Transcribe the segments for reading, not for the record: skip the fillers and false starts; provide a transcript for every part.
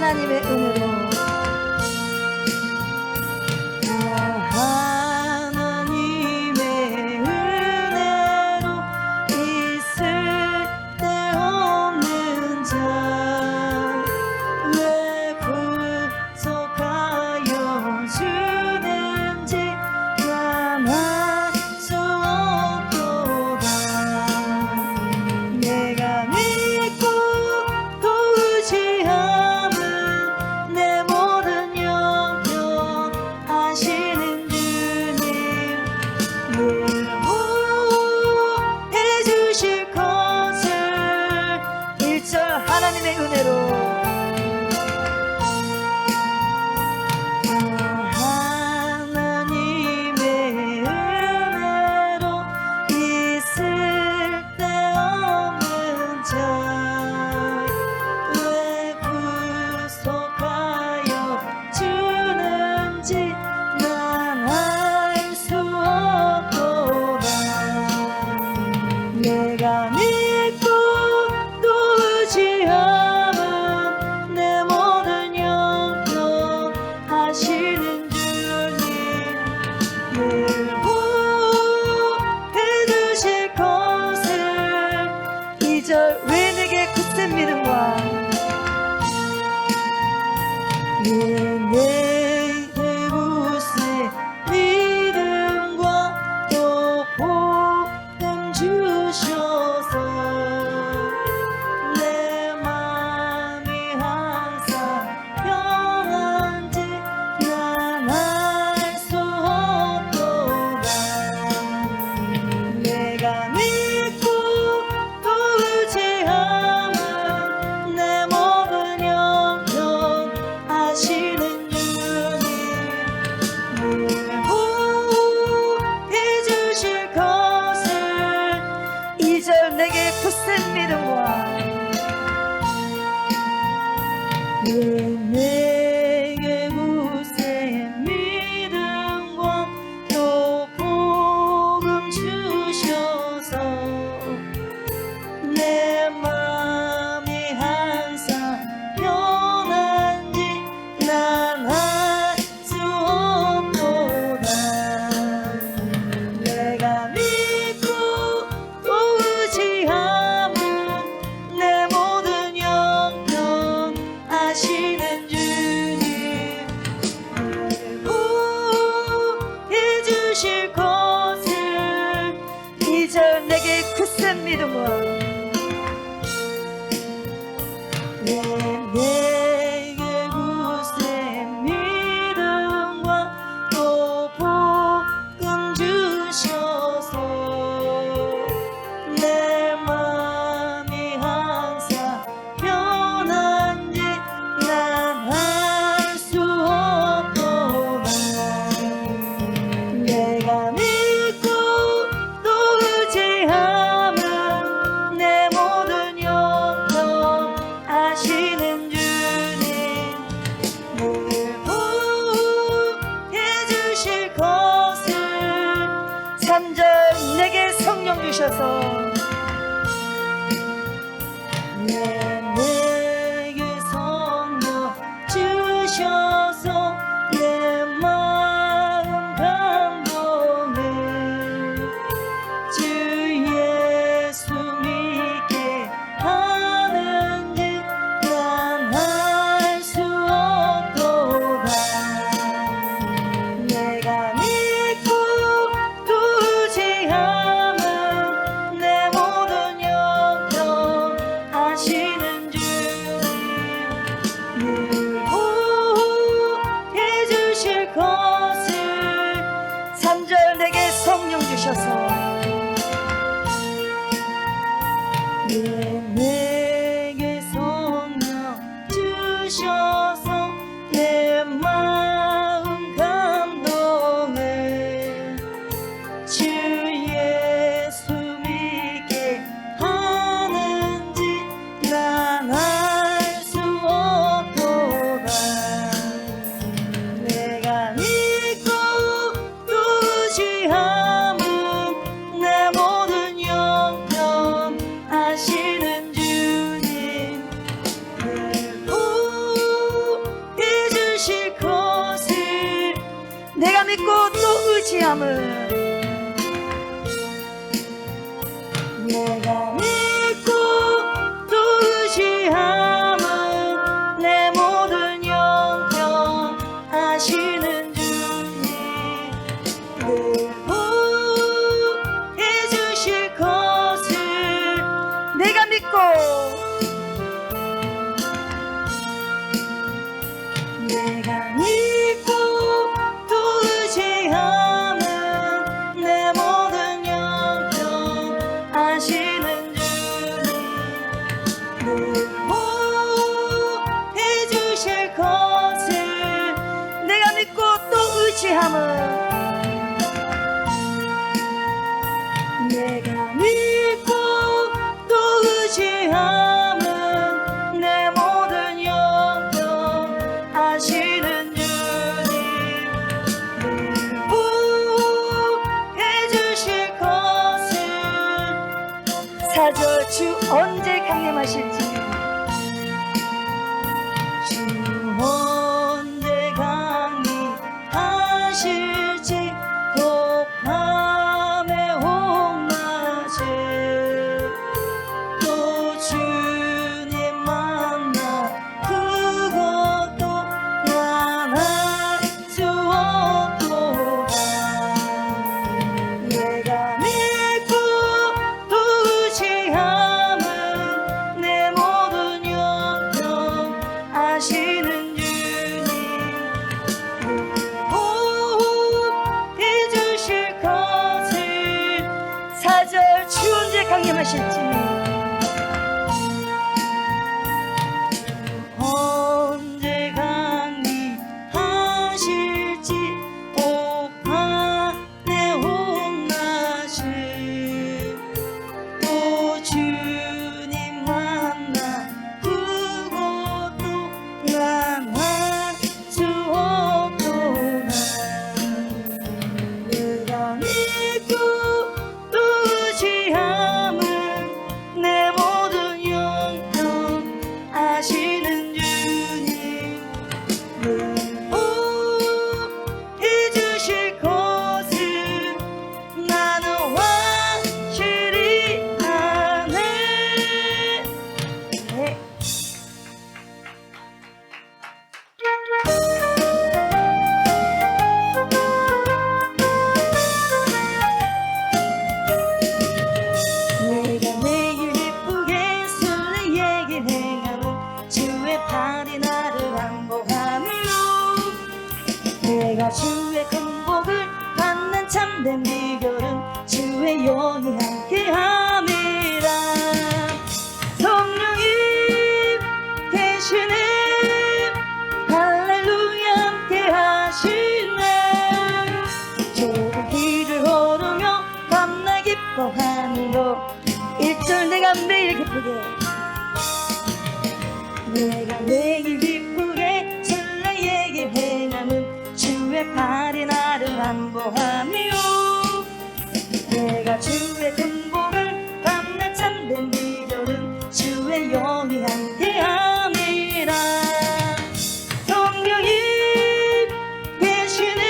하나님의 은혜로 하나님의 은혜로 하나님의 은혜로 있을 데 없는 자 왜 구속하여 주는지 난 알 수 없도다. 내가 믿고 또 의지함은 내 모든 영역 하시는 주님 늘 보호해 주실 것을 2절 왜 내게 굳센 믿음과 왜 내게 굳센 믿음과 또 복음 주셔서 내 마음이 항상 평안한지 난 알 수 없도다. 내가 믿고 또 의지함은 내 모든 영역 하시는 주님 늘 보호해 주실 것을 2절 내게 굳센 믿음과 왜 내게 굳센 믿음과 또 복음 주셔서 내 마음이 항상 편한지 난 알 수 없도다. 내가 믿고 또 의지함은 내 모든 영역 하시는 주님 보호해 주실 것을 2절 내게 굳센 믿음과 왜 내게 굳센 믿음과 또 복음 주셔서 내 마음이 항상 편한지 난 알 수 없도다. 내가 믿고 또 의지함은 내 모든 영역 하시는 주님 늘 보호해 주실 것을 3절 내게 성령 주셔서 내게 성령 주셔서 내 마음 감동을 주 예수 믿게 하는지 난 알 수 없도다. 내가 믿고 또 의지함은 내 모든 영역 하시는 의지함은 내가 믿고 또 의지함은 내 모든 영병 아시는 주님 늘 보호해 주실 것을 내가 믿고 내가 믿고 또 의지함은 내 모든 영병 아시는 주님 늘 보호해 주실 것을 내가 믿고 또 의지함은 내가 믿고 또 의지함은 내 모든 영병 아시는 주님 늘 보호해 주실 것을 4절 주 언제 강림하실지 주 언제 강림하실지 또 밤에 홍낮에 또 주님 만나 그것도 난 알 수 없도다 내가 믿고 또 의지함은 내 모든 영병 아시는 주님 보호해 주실 것을 4절 주 언제 강림하실지 언제 강림하실지 또 밤에 홍낮에 또 주님 만나 그것도 난 알 수 없도다 내가 믿고 또 의지함은 내 모든 영병 아시는 주님 늘 보호해 주실 것을 나는 확실히 아네 네. 내가 매일 기쁘게 설레게 행하는 주의 팔이 나를 안보하며 내가 주의 큰 복을 받는 참된 비결은 주의 영이 함께함이라 성령이 계시네 할렐루야 함께하시네 좁은 길을 걸으며 밤낮 기뻐하는 것 1절 내가 매일 기쁘게 내가 매일 기쁘게 설레게 행함은 주의 팔이 나를 안보하며 내가 주의 큰 복을 받는 참된 비결은 주의 영이 함께함이라 성령이 계시네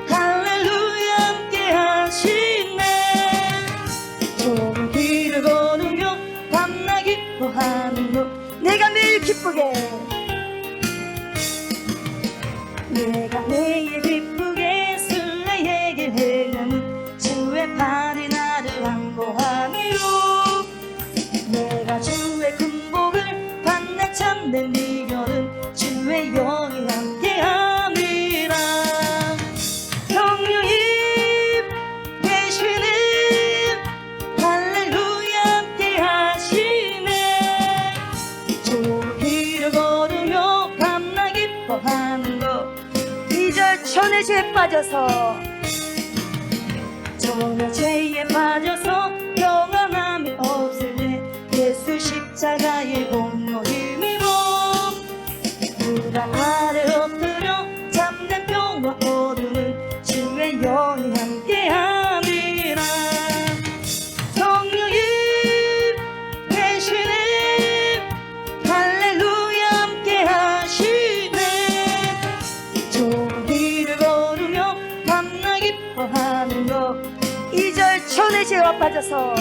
할렐루야 함께하시네 좁은 길을 걸으며 밤낮 기뻐하는 것 내가 매일 기쁘게 내가 매일 기쁘게 설레게 행하는 주의 팔이 나를 안보하며 내가 주의 큰 복을 받는 참된 비결은 주의 영이 함께함이라 성령이 계시네 할렐루야 함께하시네 좁은 길을 걸으며 밤낮 기뻐하는 것 2절 전의 죄에 빠져서 전의 죄에 빠져서 평안함이 없을 때 예수 십자가의 공로 힘입어 무당 아래 엎드려 참된 평화 얻으는 주의 영이 함께함이라 성령이 계시네 할렐루야 함께하시네 좁은 길을 걸으며 밤낮 빠져서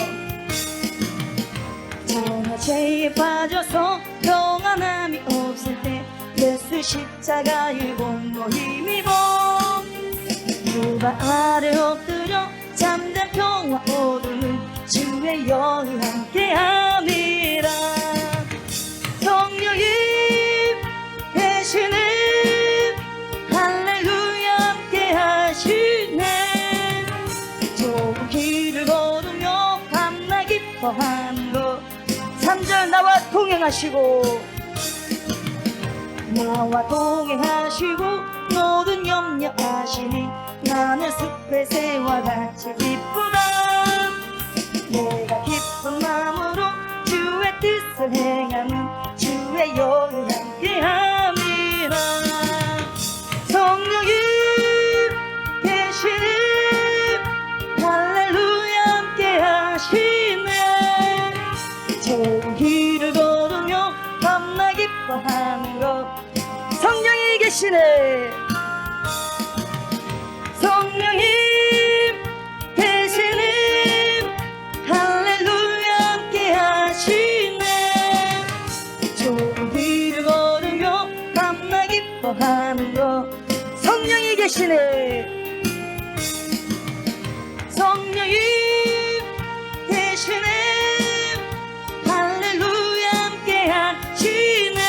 정화제에 빠져서 평안함이 없을 때 예수 십자가의 공로 힘입어 무발 아래 엎드려 잠든 평화 얻음은 주의 영이 함께함이라 성령님 대신에 할렐루야 함께하시네 좁은 길을 걸으며 밤낮 기뻐하는 것 3절 나와 동행하시고 나와 동행하시고 모든 염려하시니 나는 숲의 새와 같이 기쁘다 내가 기쁜 마음으로 주의 뜻을 행하는 주의 영이 함께함이라 성령님 계시니 할렐루야 함께하시네 좋은 길을 걸으며 밤낮 기뻐하는 것 성령이 계시네 성령님 대신에 할렐루야 함께 하시네 좋은 길을 걸으며 밤낮 기뻐하는 것 성령이 계시네 성령님 대신에 할렐루야 함께 하시네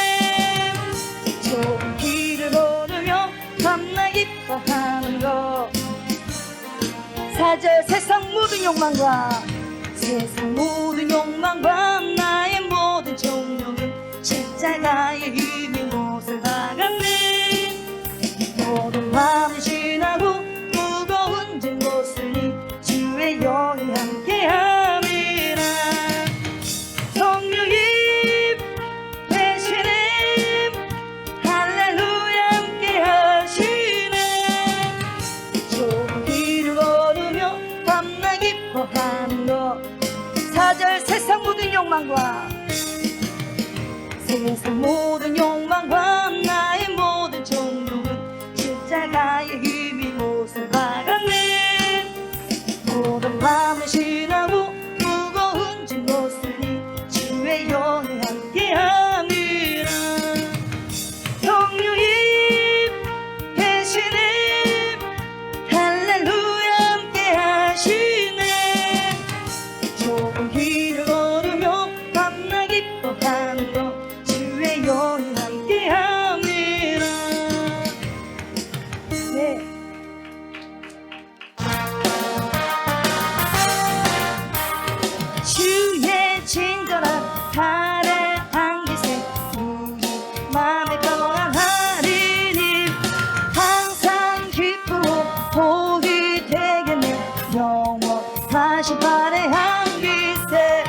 좋은 길을 걸으며 밤낮 기뻐하는 것 4절 세상 모든 욕망과 세상 모든 욕망과 나의 모든 종용은 십자가의 힘이 못을 박았네 모든 밤이 지나고 무거운 짐 못으니 주의 영이 함께함이라 성령님 대신에 할렐루야 함께하시네 좋은 길을 걸으며 밤낮 기뻐하는 것 4절 세상 모든 욕망과 세상 모든 욕망과 나의 모든 종용은 십자가의 힘이 못을 박았네 모든 밤을 지나고 무거운 짐 못으니 주의 영이 함께함이라 성령님 대신에 할렐루야 함께하시네 좋은 길을 걸으며 밤낮 기뻐하는 것 주의 영이 함께함이라 네. 주의 친절한 달의 한기세 우리 맘에 평안하리니 항상 기쁘고 복이 되겠네 영원하신 발의 한기세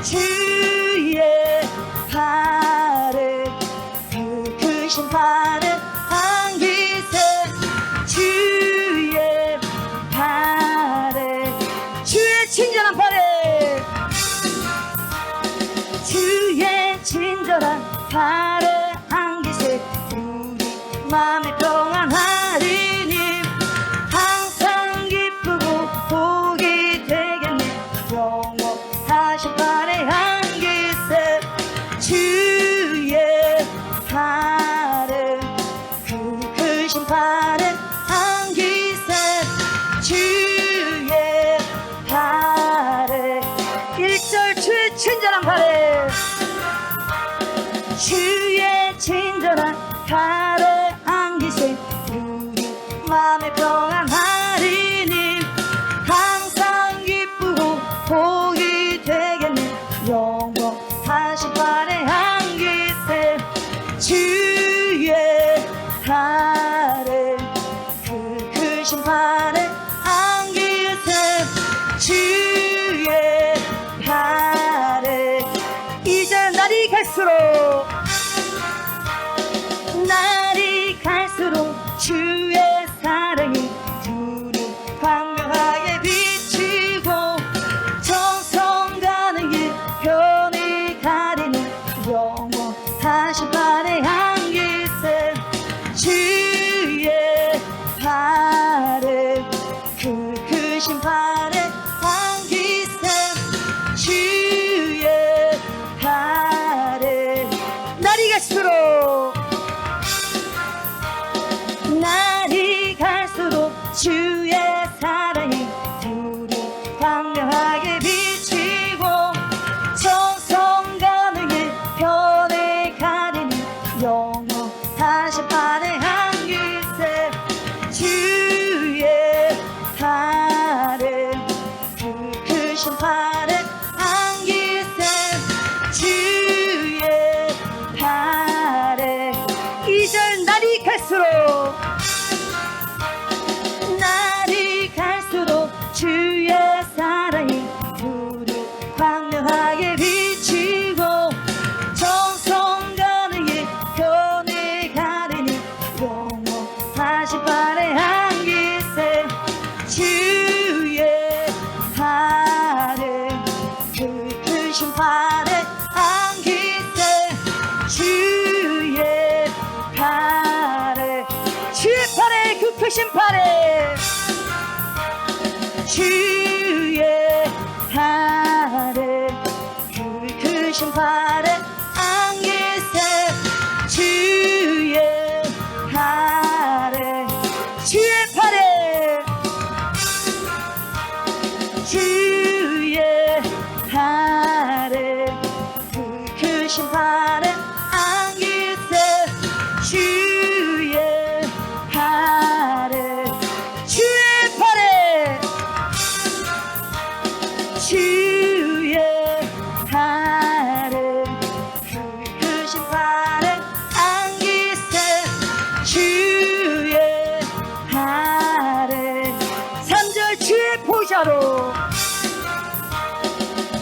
주의 발을 그 크신 발의 한기세 주의 발을 주의 친절한 발에 주의 친절한 발의 한기세 우리 맘에 평안하리니 항상 기쁘고 복이 되겠네 영원하신 발의 한기세 주의 발을 그 크신 발의 한기세 주의 발을 1절 주의 친절한 발에 주의 친절한 발의 한기세 우리 맘에 평안하리니 항상 기쁘고 복이 되겠네 영원하신 발의 한기세 주의 발을 그 크신 발의 한기세 주의 발을 2절 날이 갈수록 날이 갈수록 주의 사랑이 두루 광명하게 비치고 정성 가는 길 편히 가리는 영원하신 발의 한기세 주의 발을 그 크신 발의 한기세 크신 팔에 안기세 주의 팔에 주의 팔에 그 크신 팔에 주의 팔에 그 크신 팔에 안기세 주의 팔에 주의 팔에 주의 팔에 그 크신 팔에 안기세 주의 팔에 주의 팔에 주의 팔에 그 크신 팔에 안기세 주의 팔에 3절 주의 보좌로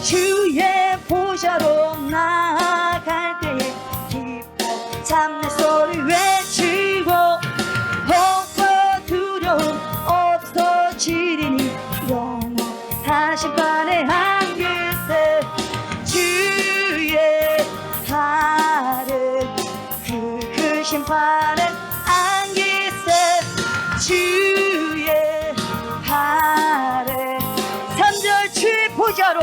주의 보좌로 나아갈 때에 기뻐 잡내 소리 외치고 걱정 두려움 없어지리니 영원하신 팔에 안기세 주의 팔에 그 크신 팔에 안기세 주의 팔에 3절 주의 보좌로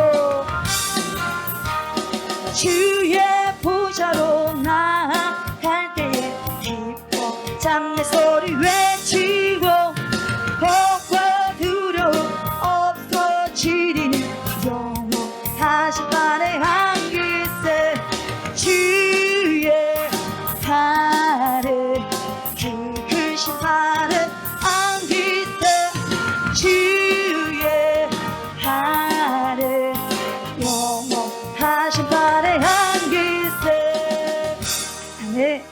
주의 보좌로 나아갈 때에 기뻐 잡내 소리 외치고 걱정 두려움 없어지리니 영원하신 팔에 안기세 주의 팔에 그 크신 팔에 안기세 주의 팔에 영원하신 팔에 안기세 네.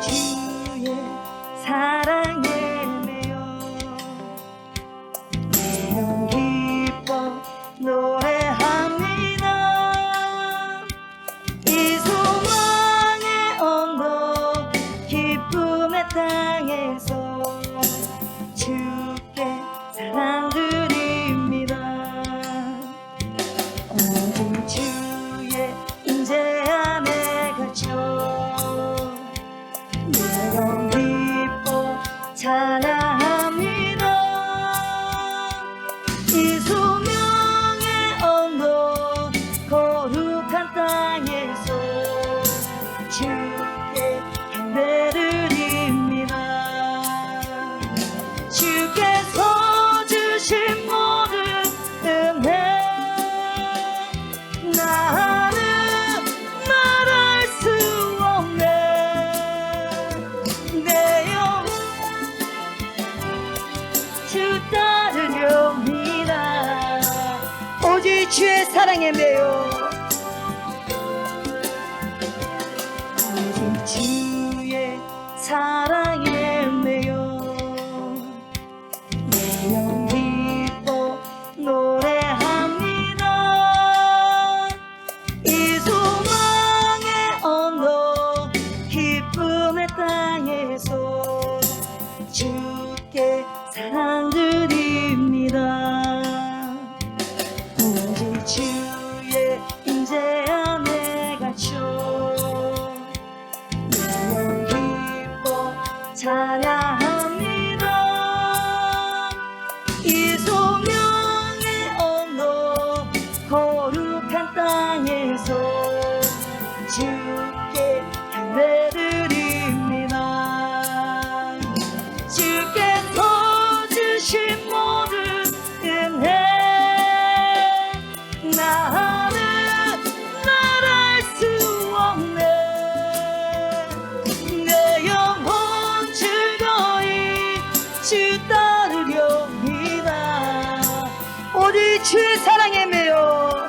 주의 사랑에 매여 내용 기뻐 노래합니다 이 소망의 언덕 기쁨의 땅에서 주께 사랑드립니다 오직 주의 임재 안에 갇혀 내가 기뻐 찬양합니다 이 소명의 언덕 거룩한 땅에서 주께 경배드립니다 주께서 주신 모든 은혜 나는 말할 수 없네 내 영 주 따르렵니다 오직 주의 사랑에 매여 오직 주의 사랑에 매여 내영 기뻐 노래합니다 이 소망의 언덕 기쁨의 땅에서 주께 사랑드립니다 오직 주의 임재 안에 갇혀 내영 기뻐 찬양합니다 이 소명의 언덕 거룩한 땅에서 주께 경배드립니다 주께서 주신 모든 은혜 나는 말할 수 없네 내 영혼 즐거이 주 따르렵니다 오직 주의 사랑에 매여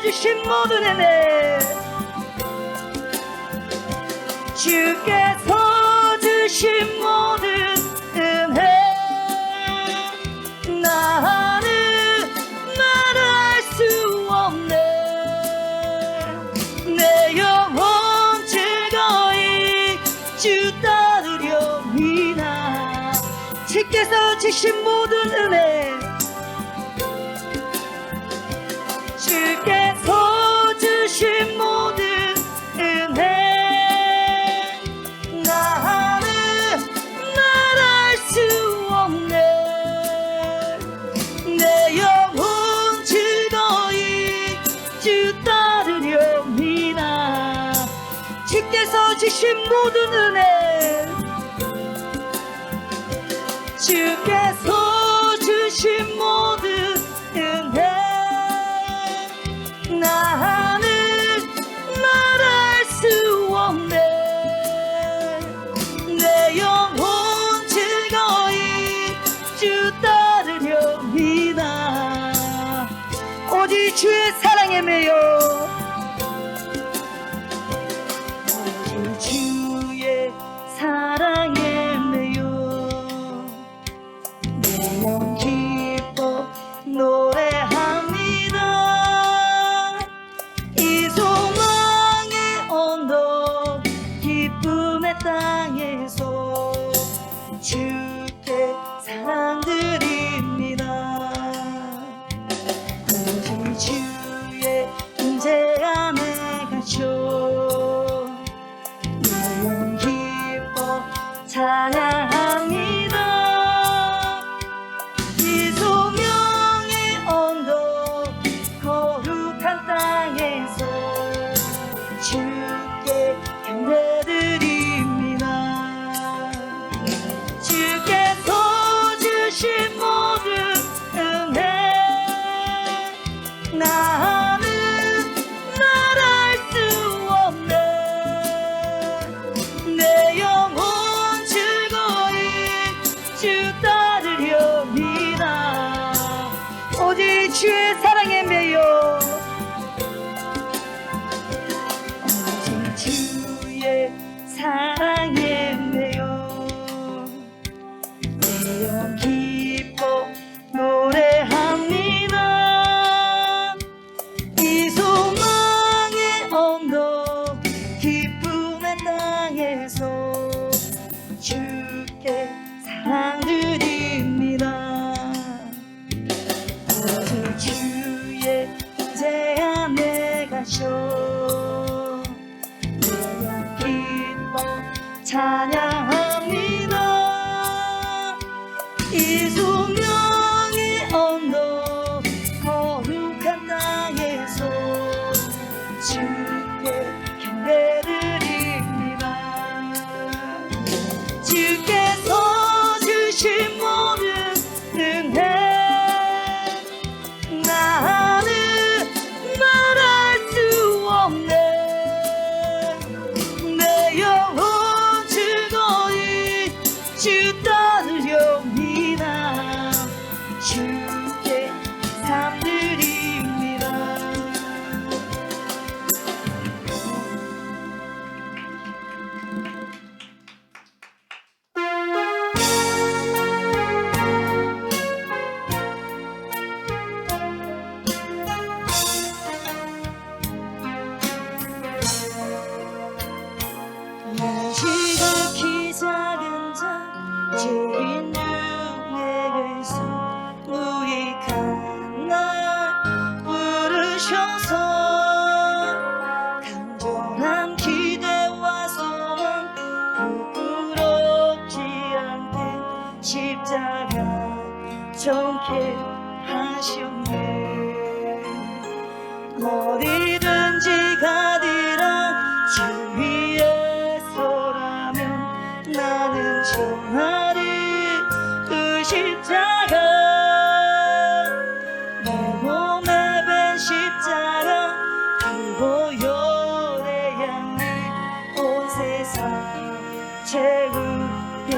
주신 모든 은혜, 주께서 주신 모든 은혜, 나는 말할 수 없네. 내 영혼 즐거이 주 따르려니나. 주께서 주신 모든 은혜, 주께서 주신 모든 은혜, 나는 말할 수 없네. 내 영혼 즐거이 주 따르려니나. 주께서 주신 모든 은혜, 주께서 주신 모든 은혜, 나는 말할 수 없네. 내 영혼 즐거이 주 따르려니나. 오직 주의 사랑에 매여, 오직 주의 사랑에 매여 내 영 기뻐 노래합니다. 이 소망의 언덕 기쁨의 땅에서 주께 사랑드립니다. 오직 주의 임재 안에 갇혀 내 영 기뻐 찬양합니다. 이 소명의 언덕 거룩한 땅에서 주께 경배드립니다. 주께서 주신 모든 은혜, 나는 말할 수 없네. 내 영혼 즐거이 주 따르려니나. 오직 주의 사랑에 매여, 오직 주의 사랑에 매여 내 영 기뻐 노래합니다. 이 소망의 언덕 기쁨의 땅에서 주께 사랑드립니다. 오직 주의 임재 안에 가셔 내 영 기뻐 찬양합니다. 이 소명의 언덕 거룩한 땅에서 주께 경배드립니다. 주께서 주신 모든 은혜, 나는 말할 수 없네. 내 영혼 즐거이 주 따르려니나. 주께 감사드립니다. 지극히 작은 자 죄인 중에게서 무익한 날 부르셔서 간절한 기대와 소망 부끄럽지 않게 십자가 정케 하셨네. 어디든지 가리라 주 위에 서라면 나는 전하리 그 십자가. 내 몸에 밴 십자가 두고 열의 향을 온 세상 채우게까지.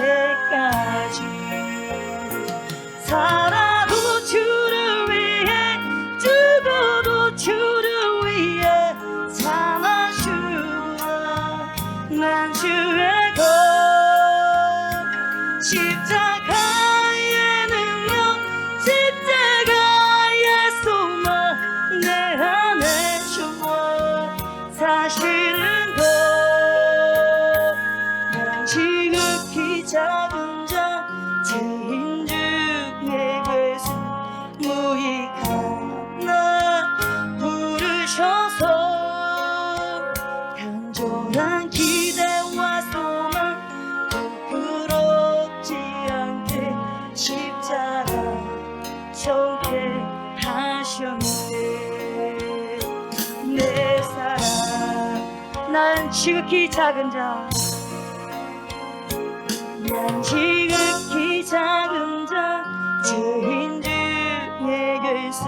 살아도 주를 위해 죽어도 주를 주의 것 십자가의 능력 십자가의 소망 내 안에 주와 사시는 것 난 지극히 작은 자 죄인 중에 괴수 무익한 나 부르셔서 간절한 기대와 소망 부끄럽지 않게 십자가 정케 하셨네 내 사랑 난 지극히 작은 자 난 지극히 작은 자 죄인 중에 괴수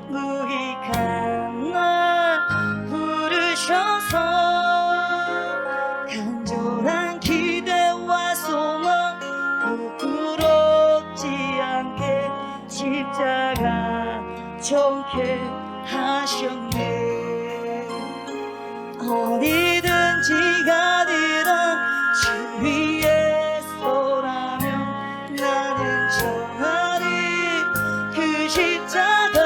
무익한 나 부르셔서 간절한 기대와 소망 부끄럽지 않게 십자가 정케 하셨네 어디든지 가리라 주 위에 서라면 나는 정하리 그 십자가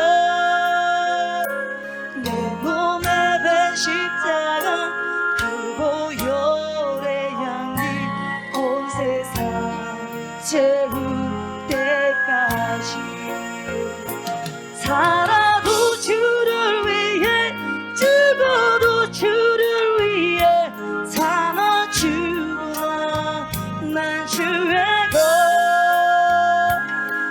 내 몸에 밴 십자가 그 보혈의 향기 온 세상 채울 때까지 살아도 주를 위해 죽어도 주를 위해 사나 주나 난 주의 것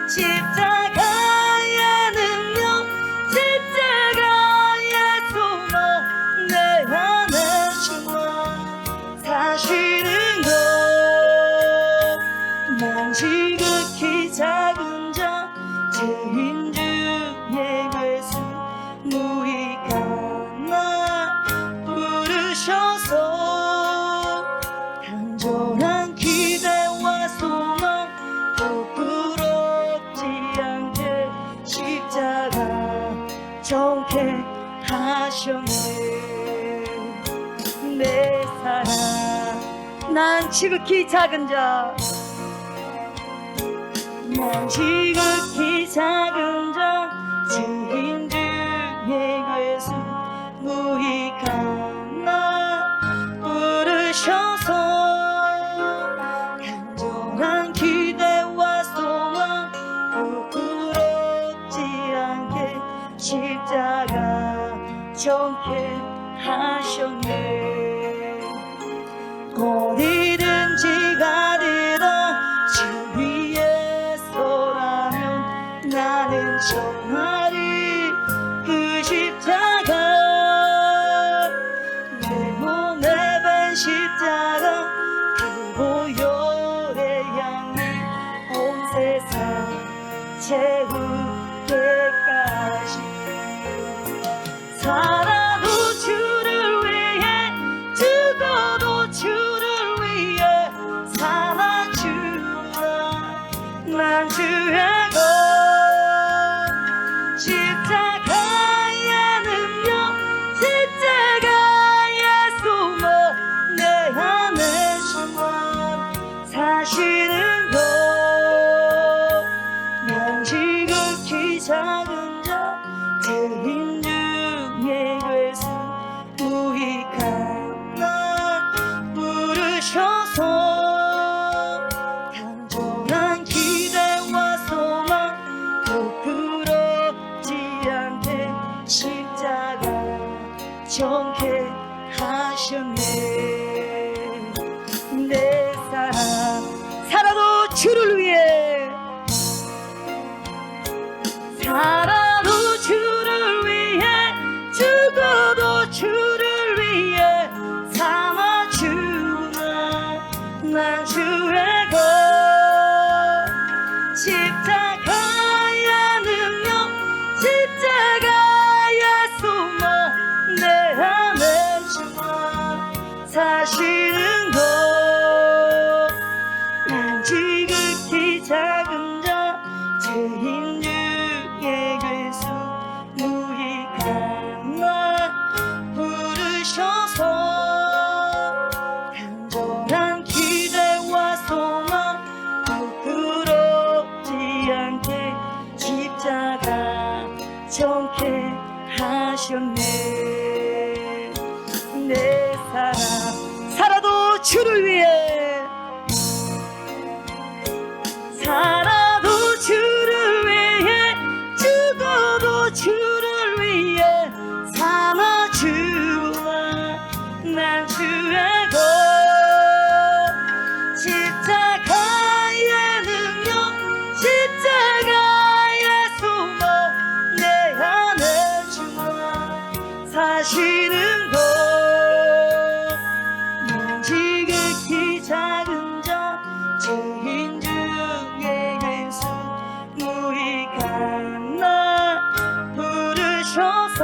십자가의 능력 십자가의 소망 내 안에 주와 사시는 것 난 지극히 작은 자 죄인 중에 괴수 무익한 나 부르셔서 간절한 기대와 소망 부끄럽지 않게 십자가 정케 하셨네 내 사랑 난 지극히 작은 자 난 지극히 작은 자 죄인 중에 괴수 무익한 나 부르셔서 간절한 기대와 소망 부끄럽지 않게 십자가 정케 하셨네 어디든지 가리라 주 위에 서라면 나는 정하리 그 십자가 내 몸에 밴 십자가 그 보혈의 향기 온 세상 채울 때까지 살아도 주를 위해 죽어도 주를 위해 사나 주나 난 주의 것 십자가의 능력 십자가의 소망 내 안에 주와 사시는 것 난 지극히 작은 자 죄인 중에 괴수 무익한 나 부르셔서 간절한 기대와 소망 부끄럽지 않게 십자가 정케 하셨네 내 사랑 살아도 주를 위해 살아도 주를 위해 죽어도 주를 위해 사나 주나 주를 위해 살아도 주를 위해 죽어도 주를 위해 삼아 주와 난 주의 것 십자가의 능력 십자가의 소망 내 안에 주와 사시는 것 지극히 작은 자 죄인 중에 예수 무익한 나 부르셔서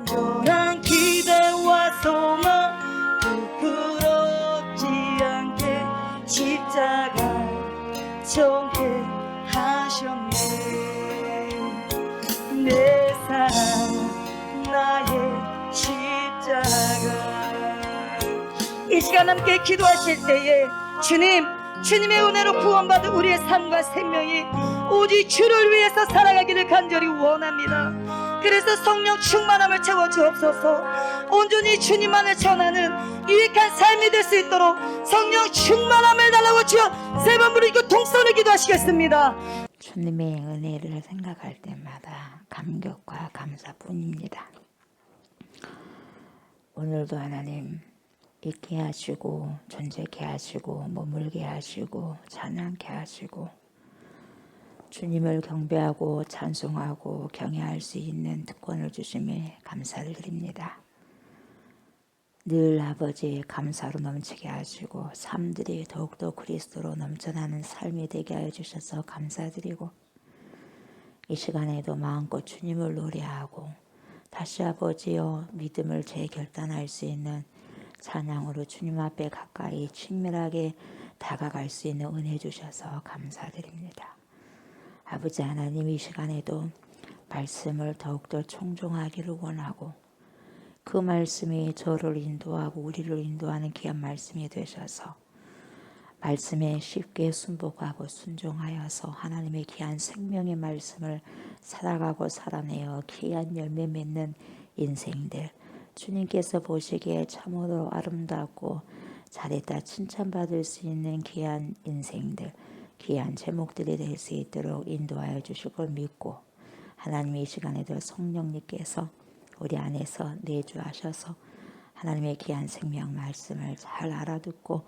간절한 기대와 소망 부끄럽지 않게 십자가 정케 하셨네 내 삶 나의 십자가 이 시간 함께 기도하실 때에 주님의 은혜로 구원받은 우리의 삶과 생명이 오직 주를 위해서 살아가기를 간절히 원합니다. 그래서 성령 충만함을 채워 주옵소서. 온전히 주님만을 전하는 유익한 삶이 될 수 있도록 성령 충만함을 달라고 주여 세 번 부르고 동선을 기도하시겠습니다. 주님의 은혜를 생각할 때마다 감격과 감사뿐입니다. 오늘도 하나님 있게 하시고 존재케 하시고 머물게 하시고 찬양케 하시고 주님을 경배하고 찬송하고 경외할 수 있는 특권을 주심에 감사를 드립니다. 늘 아버지 감사로 넘치게 하시고 삶들이 더욱더 그리스도로 넘쳐나는 삶이 되게 하여 주셔서 감사드리고 이 시간에도 마음껏 주님을 노래하고 다시 아버지여 믿음을 재결단할 수 있는 찬양으로 주님 앞에 가까이 친밀하게 다가갈 수 있는 은혜 주셔서 감사드립니다. 아버지 하나님 이 시간에도 말씀을 더욱더 청종하기를 원하고 그 말씀이 저를 인도하고 우리를 인도하는 귀한 말씀이 되셔서 말씀에 쉽게 순복하고 순종하여서 하나님의 귀한 생명의 말씀을 살아가고 살아내어 귀한 열매 맺는 인생들 주님께서 보시기에 참으로 아름답고 잘했다 칭찬받을 수 있는 귀한 인생들 귀한 제목들이 될 수 있도록 인도하여 주실 걸 믿고 하나님의 이 시간에도 성령님께서 우리 안에서 내주하셔서 하나님의 귀한 생명 말씀을 잘 알아듣고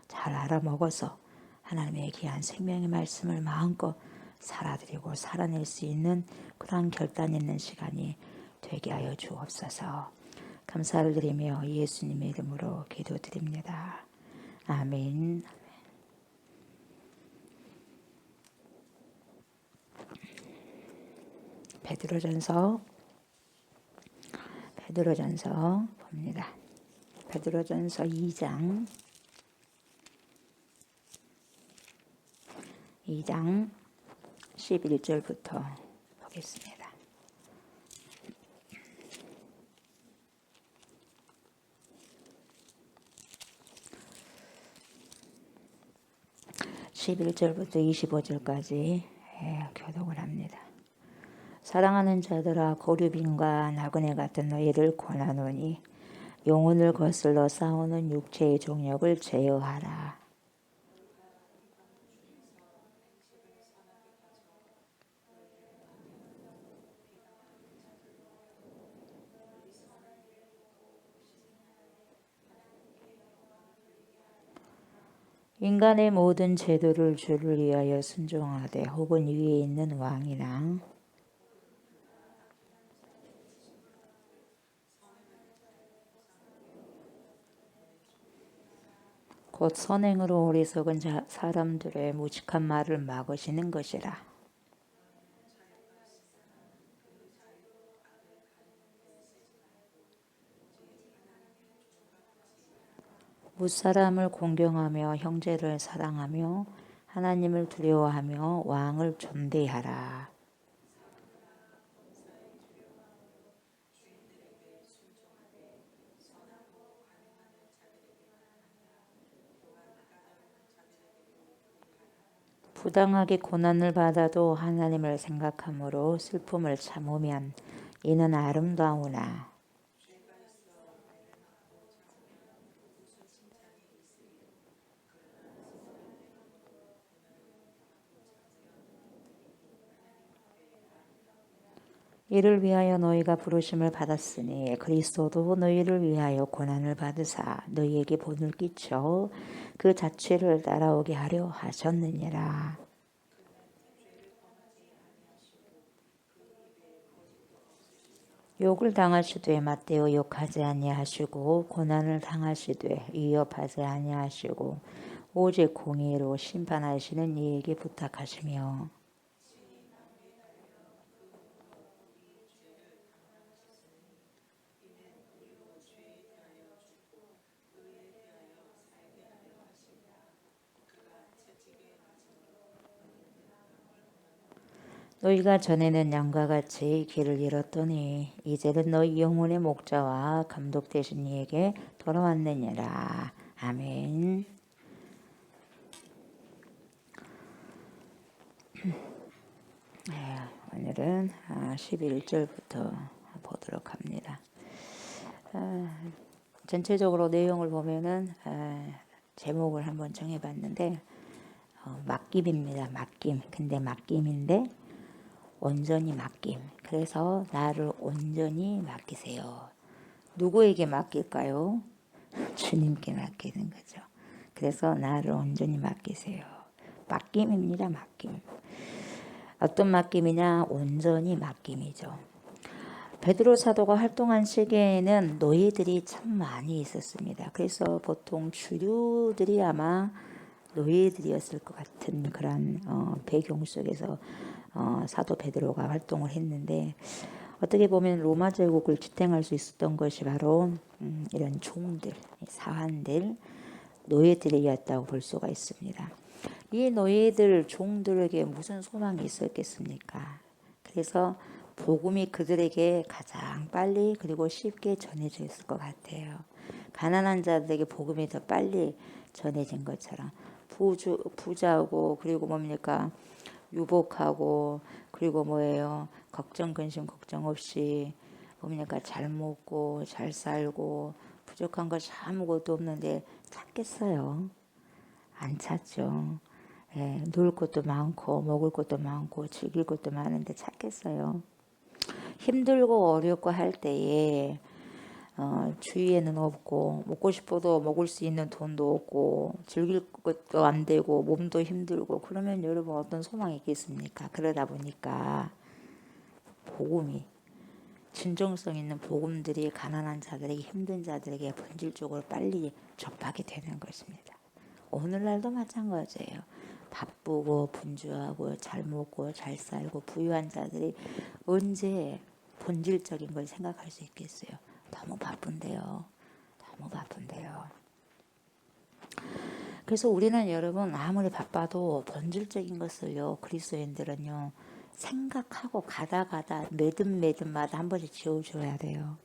잘 알아먹어서 하나님의 귀한 생명의 말씀을 마음껏 살아드리고 살아낼 수 있는 그러한 결단 있는 시간이 되게 하여 주옵소서. 감사를 드리며 예수님의 이름으로 기도드립니다. 아멘. 베드로전서 봅니다. 베드로전서 2장 11절부터 보겠습니다. (11절부터) (25절까지) 교독을 합니다. 사랑하는 자들아 고류빈과 나그네 같은 너희를 권하노니 영혼을 거슬러 싸우는 육체의 종력을 제어하라. 인간의 모든 제도를 주를 위하여 순종하되 혹은 위에 있는 왕이나 곧 선행으로 어리석은 사람들의 무식한 말을 막으시는 것이라. 무사람을 공경하며 형제를 사랑하며 하나님을 두려워하며 왕을 존대하라. 부당하게 고난을 받아도 하나님을 생각함으로 슬픔을 참으면 이는 아름다우나 이를 위하여 너희가 부르심을 받았으니 그리스도도 너희를 위하여 고난을 받으사 너희에게 본을 끼쳐 그 자취를 따라오게 하려 하셨느니라. 욕을 당하시되 맞대어 욕하지 아니하시고 고난을 당하시되 위협하지 아니하시고 오직 공의로 심판하시는 이에게 부탁하시며 너희가 전에는 양과 같이 길을 잃었더니 이제는 너희 영혼의 목자와 감독 되신 이에게 돌아왔느니라. 아멘. 오늘은 11절부터 보도록 합니다. 전체적으로 내용을 보면은 제목을 한번 정해봤는데 맡김입니다. 맡김. 근데 맡김인데 온전히 맡김. 그래서 나를 온전히 맡기세요. 누구에게 맡길까요? 주님께 맡기는 거죠. 그래서 나를 온전히 맡기세요. 맡김입니다. 맡김. 어떤 맡김이냐? 온전히 맡김이죠. 베드로 사도가 활동한 시기에는 노예들이 참 많이 있었습니다. 그래서 보통 주류들이 아마 노예들이었을 것 같은 그런 배경 속에서 사도 베드로가 활동을 했는데 어떻게 보면 로마 제국을 지탱할 수 있었던 것이 바로 이런 종들, 사환들, 노예들이었다고 볼 수가 있습니다. 이 노예들, 종들에게 무슨 소망이 있었겠습니까? 그래서 복음이 그들에게 가장 빨리 그리고 쉽게 전해져 있을 것 같아요. 가난한 자들에게 복음이 더 빨리 전해진 것처럼 부자고 그리고 뭡니까? 유복하고 그리고 뭐예요? 걱정 근심 걱정 없이 뭡니까? 잘 먹고 잘 살고 부족한 것이 아무것도 없는데 찾겠어요? 안 찾죠. 예, 놀 것도 많고 먹을 것도 많고 즐길 것도 많은데 찾겠어요? 힘들고 어렵고 할 때에 주위에는 없고 먹고 싶어도 먹을 수 있는 돈도 없고 즐길 것도 안 되고 몸도 힘들고 그러면 여러분 어떤 소망이 있겠습니까? 그러다 보니까 복음이 진정성 있는 복음들이 가난한 자들에게 힘든 자들에게 본질적으로 빨리 접하게 되는 것입니다. 오늘날도 마찬가지예요. 바쁘고 분주하고 잘 먹고 잘 살고 부유한 자들이 언제 본질적인 걸 생각할 수 있겠어요? 너무 바쁜데요. 너무 바쁜데요. 그래서 우리는 여러분 아무리 바빠도 본질적인 것을요. 그리스도인들은요. 생각하고 가다 매듭마다 한 번씩 지워줘야 돼요.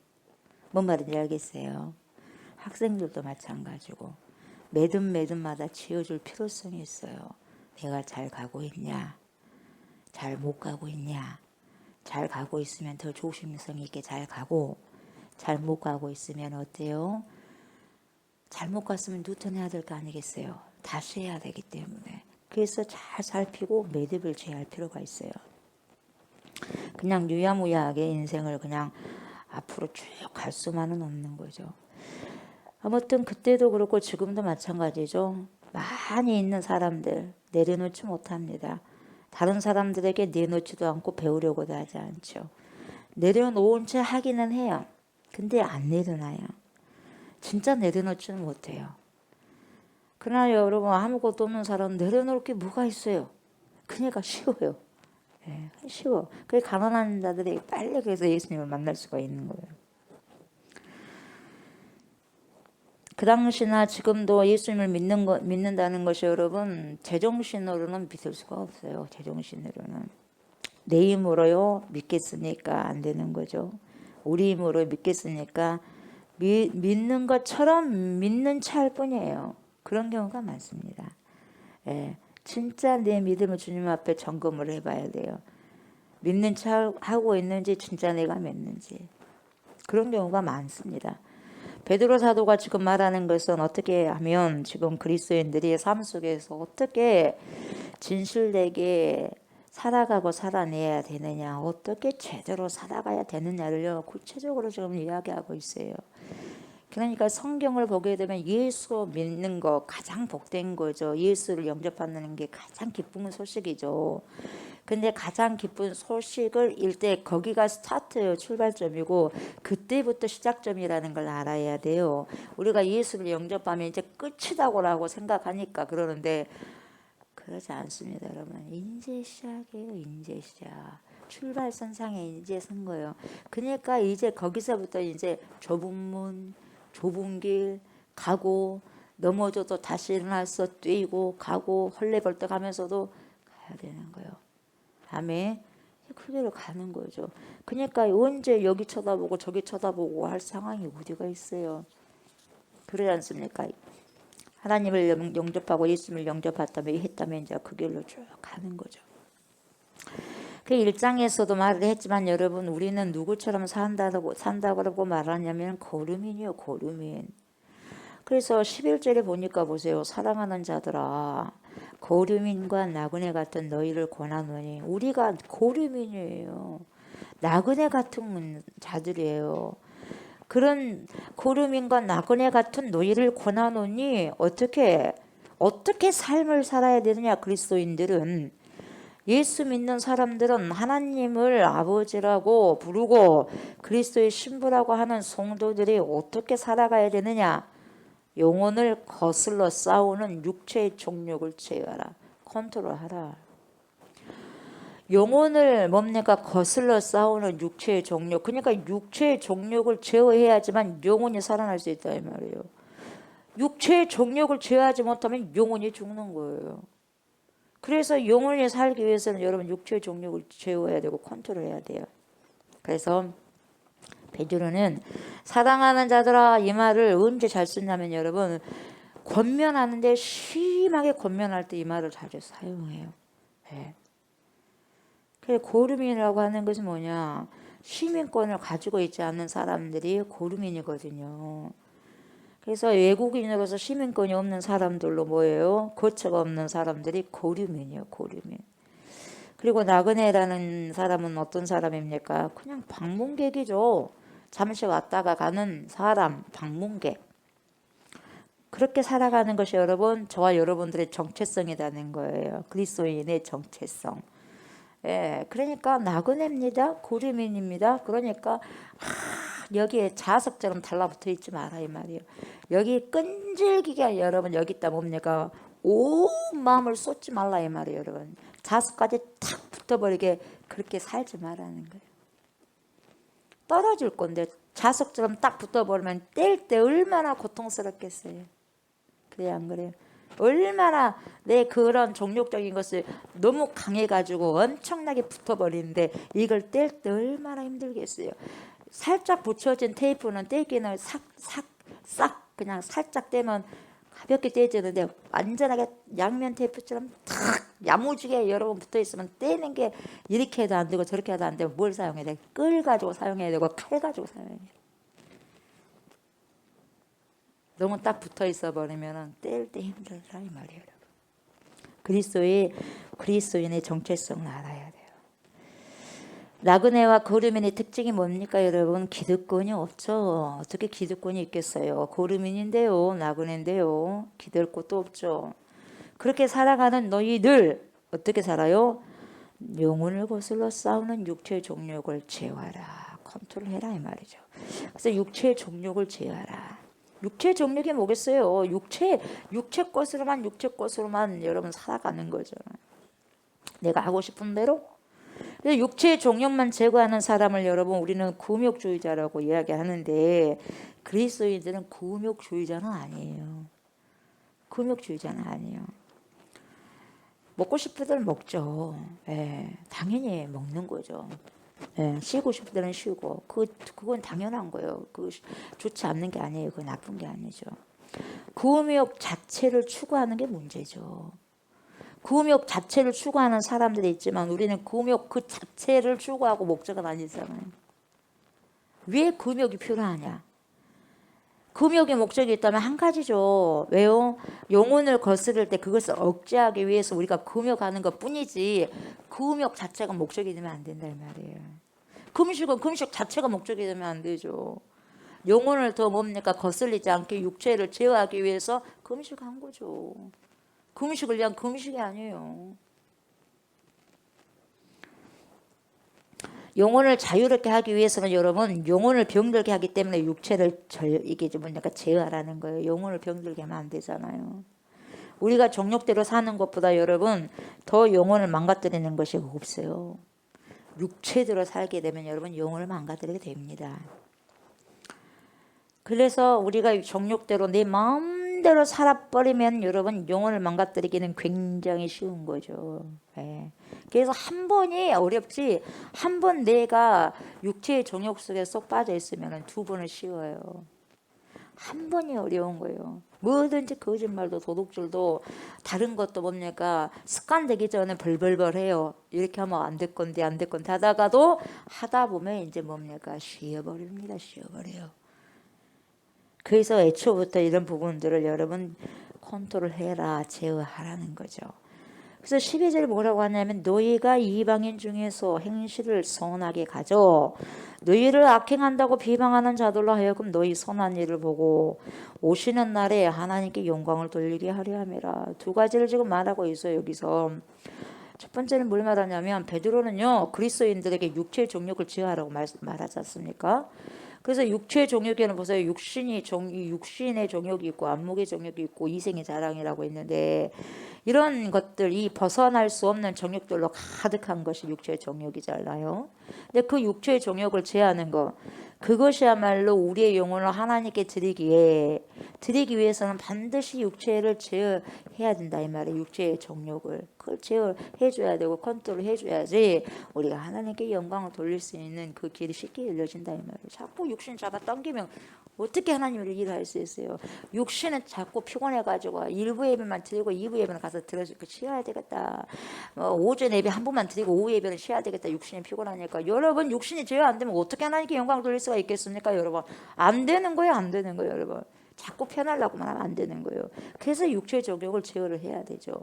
뭔 말인지 알겠어요? 학생들도 마찬가지고 매듭마다 지워줄 필요성이 있어요. 내가 잘 가고 있냐? 잘 못 가고 있냐? 잘 가고 있으면 더 조심성 있게 잘 가고 잘 못 가고 있으면 어때요? 잘못 갔으면 누턴해야 될 거 아니겠어요? 다시 해야 되기 때문에. 그래서 잘 살피고 매듭을 취할 필요가 있어요. 그냥 유야무야하게 인생을 그냥 앞으로 쭉 갈 수만은 없는 거죠. 아무튼 그때도 그렇고 지금도 마찬가지죠. 많이 있는 사람들 내려놓지 못합니다. 다른 사람들에게 내놓지도 않고 배우려고도 하지 않죠. 내려놓은 채 하기는 해요. 근데 안 내려놔요. 진짜 내려놓지는 못해요. 그러나 여러분 아무것도 없는 사람은 내려놓을 게 뭐가 있어요? 그러니까 쉬워요. 네, 쉬워. 그래서 가난한 자들이 빨리 그래서 예수님을 만날 수가 있는 거예요. 그 당시나 지금도 예수님을 믿는다는 것이 여러분 제정신으로는 믿을 수가 없어요. 제정신으로는. 내 힘으로요 믿겠으니까 안 되는 거죠. 우리 힘으로 믿겠으니까 믿는 것처럼 믿는 차일 뿐이에요. 그런 경우가 많습니다. 예, 진짜 내 믿음을 주님 앞에 점검을 해봐야 돼요. 믿는 차 하고 있는지 진짜 내가 믿는지. 그런 경우가 많습니다. 베드로 사도가 지금 말하는 것은 어떻게 하면 지금 그리스도인들이 삶 속에서 어떻게 진실되게 살아가고 살아내야 되느냐, 어떻게 제대로 살아가야 되느냐를요 구체적으로 지금 이야기하고 있어요. 그러니까 성경을 보게 되면 예수 믿는 거 가장 복된 거죠. 예수를 영접하는 게 가장 기쁜 소식이죠. 근데 가장 기쁜 소식을 일때 거기가 스타트예요. 출발점이고 그때부터 시작점이라는 걸 알아야 돼요. 우리가 예수를 영접하면 이제 끝이다고라고 생각하니까 그러는데 그러지 않습니다, 여러분. 이제 시작이에요. 이제 시작. 출발선상에 이제 선 거예요. 그러니까 이제 거기서부터 이제 좁은 문, 좁은 길 가고 넘어져도 다시 일어나서 뛰고 가고 헐레벌떡하면서도 가야 되는 거예요. 다음에 그대로 가는 거죠. 그러니까 언제 여기 쳐다보고 저기 쳐다보고 할 상황이 어디가 있어요. 그러지 않습니까? 하나님을 영접하고 예수님을 영접했다면 이제 그 길로 쭉 가는 거죠. 그 1장에서도 말을 했지만 여러분 우리는 누구처럼 산다고 말하냐면 고르민이요, 고르민. 그래서 11절에 보니까 보세요. 사랑하는 자들아 고르민과 나그네 같은 너희를 권하노니 우리가 고르민이에요. 나그네 같은 자들이에요. 그런 고르민과 나그네 같은 너희를 권하노니 어떻게 삶을 살아야 되느냐. 그리스도인들은 예수 믿는 사람들은 하나님을 아버지라고 부르고 그리스도의 신부라고 하는 성도들이 어떻게 살아가야 되느냐. 영혼을 거슬러 싸우는 육체의 종욕을 제어하라. 컨트롤하라. 영혼을 뭡니까? 거슬러 싸우는 육체의 종욕. 그러니까 육체의 종욕을 제어해야지만 영혼이 살아날 수 있다 이 말이에요. 육체의 종욕을 제어하지 못하면 영혼이 죽는 거예요. 그래서 영혼이 살기 위해서는 여러분 육체의 종욕을 제어해야 되고 컨트롤해야 돼요. 그래서 베드로는 사랑하는 자들아 이 말을 언제 잘 쓰냐면 여러분 권면하는데 심하게 권면할 때 이 말을 자주 사용해요. 네. 그래서 고르민이라고 하는 것은 뭐냐. 시민권을 가지고 있지 않는 사람들이 고르민이거든요. 그래서 외국인으로서 시민권이 없는 사람들로 뭐예요? 거처가 없는 사람들이 고르민이에요. 고르민. 그리고 나그네라는 사람은 어떤 사람입니까? 그냥 방문객이죠. 잠시 왔다가 가는 사람, 방문객. 그렇게 살아가는 것이 여러분 저와 여러분들의 정체성이라는 거예요. 그리스도인의 정체성. 예, 그러니까 나그네입니다. 고르민입니다. 그러니까 여기에 자석처럼 달라붙어 있지 마라 이 말이에요. 여기 끈질기게 여러분 여기다 뭡니까? 온 마음을 쏟지 말라 이 말이에요. 여러분 자석까지 탁 붙어버리게 그렇게 살지 말라는 거예요. 떨어질 건데 자석처럼 딱 붙어버리면 뗄 때 얼마나 고통스럽겠어요. 그래 안 그래요? 얼마나 내 그런 종욕적인 것을 너무 강해가지고 엄청나게 붙어버리는데 이걸 뗄 때 얼마나 힘들겠어요. 살짝 붙여진 테이프는 떼기는 싹 그냥 살짝 떼면 가볍게 떼지는데 완전하게 양면 테이프처럼 탁 야무지게 여러 번 붙어있으면 떼는 게 이렇게 해도 안 되고 저렇게 해도 안 되고 뭘 사용해야 돼? 끌 가지고 사용해야 되고 칼 가지고 사용해야 돼. 너무 딱 붙어있어 버리면 뗄 때 힘들다 이 말이에요. 그리스도인의 정체성을 알아야 돼요. 나그네와 고르민의 특징이 뭡니까 여러분? 기득권이 없죠. 어떻게 기득권이 있겠어요? 고르민인데요. 나그네인데요. 기댈 곳도 없죠. 그렇게 살아가는 너희들 어떻게 살아요? 영혼을 거슬러 싸우는 육체의 종욕을 제어하라. 컨트롤해라 이 말이죠. 그래서 육체의 종욕을 제어하라. 육체의 종욕이 뭐겠어요? 육체 것으로만 여러분 살아가는 거죠. 내가 하고 싶은 대로. 그래서 육체의 종욕만 제거하는 사람을 여러분 우리는 구욕주의자라고 이야기하는데 그리스도인들은 구욕주의자는 아니에요. 구욕주의자는 아니에요. 먹고 싶을 때는 먹죠. 예, 당연히 먹는 거죠. 예, 쉬고 싶을 때는 쉬고 그건 당연한 거예요. 그 좋지 않는 게 아니에요. 그건 나쁜 게 아니죠. 구욕 자체를 추구하는 게 문제죠. 구욕 자체를 추구하는 사람들이 있지만 우리는 구욕 그 자체를 추구하고 목적은 아니잖아요. 왜 구욕이 필요하냐? 금욕의 목적이 있다면 한 가지죠. 왜요? 영혼을 거스를 때 그것을 억제하기 위해서 우리가 금욕하는 것 뿐이지 금욕 자체가 목적이 되면 안 된다 이 말이에요. 금식은 금식 자체가 목적이 되면 안 되죠. 영혼을 더 뭡니까? 거슬리지 않게 육체를 제어하기 위해서 금식한 거죠. 금식을 위한 금식이 아니에요. 영혼을 자유롭게 하기 위해서는 여러분 영혼을 병들게 하기 때문에 육체를 이게 뭐냐까 제어하라는 거예요. 영혼을 병들게 하면 안 되잖아요. 우리가 정욕대로 사는 것보다 여러분 더 영혼을 망가뜨리는 것이 없어요. 육체대로 살게 되면 여러분 영혼을 망가뜨리게 됩니다. 그래서 우리가 정욕대로 내 마음대로 살아버리면 여러분 영혼을 망가뜨리기는 굉장히 쉬운 거죠. 네. 그래서 한 번이 어렵지 한 번 내가 육체의 정욕 속에 쏙 빠져 있으면 두 번은 쉬워요. 한 번이 어려운 거예요. 뭐든지 거짓말도 도둑질도 다른 것도 뭡니까 습관되기 전에 벌벌벌 해요. 이렇게 하면 안 될 건데 안 될 건데 하다가도 하다 보면 이제 뭡니까 쉬어버립니다. 쉬어버려요. 그래서 애초부터 이런 부분들을 여러분 컨트롤해라 제어하라는 거죠. 그래서 12절에 뭐라고 하냐면 너희가 이방인 중에서 행실을 선하게 가져 너희를 악행한다고 비방하는 자들로 하여금 너희 선한 일을 보고 오시는 날에 하나님께 영광을 돌리게 하려 함이라. 두 가지를 지금 말하고 있어요. 여기서 첫 번째는 뭘 말하냐면 베드로는요 그리스도인들에게 육체의 정욕을 제어하라고 말하지 않습니까? 그래서 육체의 정욕에는 보세요. 육신의 정욕이 있고 안목의 정욕이 있고 이생의 자랑이라고 있는데 이런 것들이 벗어날 수 없는 정욕들로 가득한 것이 육체의 정욕이잖아요. 근데 그 육체의 정욕을 제하는 것 그것이야말로 우리의 영혼을 하나님께 드리기 위해서는 반드시 육체를 제어해야 된다 이 말이에요. 육체의 정욕을 그걸 제어해줘야 되고 컨트롤해줘야지 우리가 하나님께 영광을 돌릴 수 있는 그 길이 쉽게 열려진다 이 말이에요. 자꾸 육신 잡아 당기면 어떻게 하나님을 일할 수 있어요? 육신은 자꾸 피곤해가지고 1부 예배만 드리고 2부 예배는 가서 쉬어야 되겠다. 오전 예배 한 번만 드리고 오후 예배는 쉬어야 되겠다. 육신이 피곤하니까. 여러분 육신이 제어 안 되면 어떻게 하나님께 영광 돌릴 수가 있겠습니까? 여러분 안 되는 거예요. 안 되는 거예요. 여러분 자꾸 편하려고만 하면 안 되는 거예요. 그래서 육체의 정욕을 제어를 해야 되죠.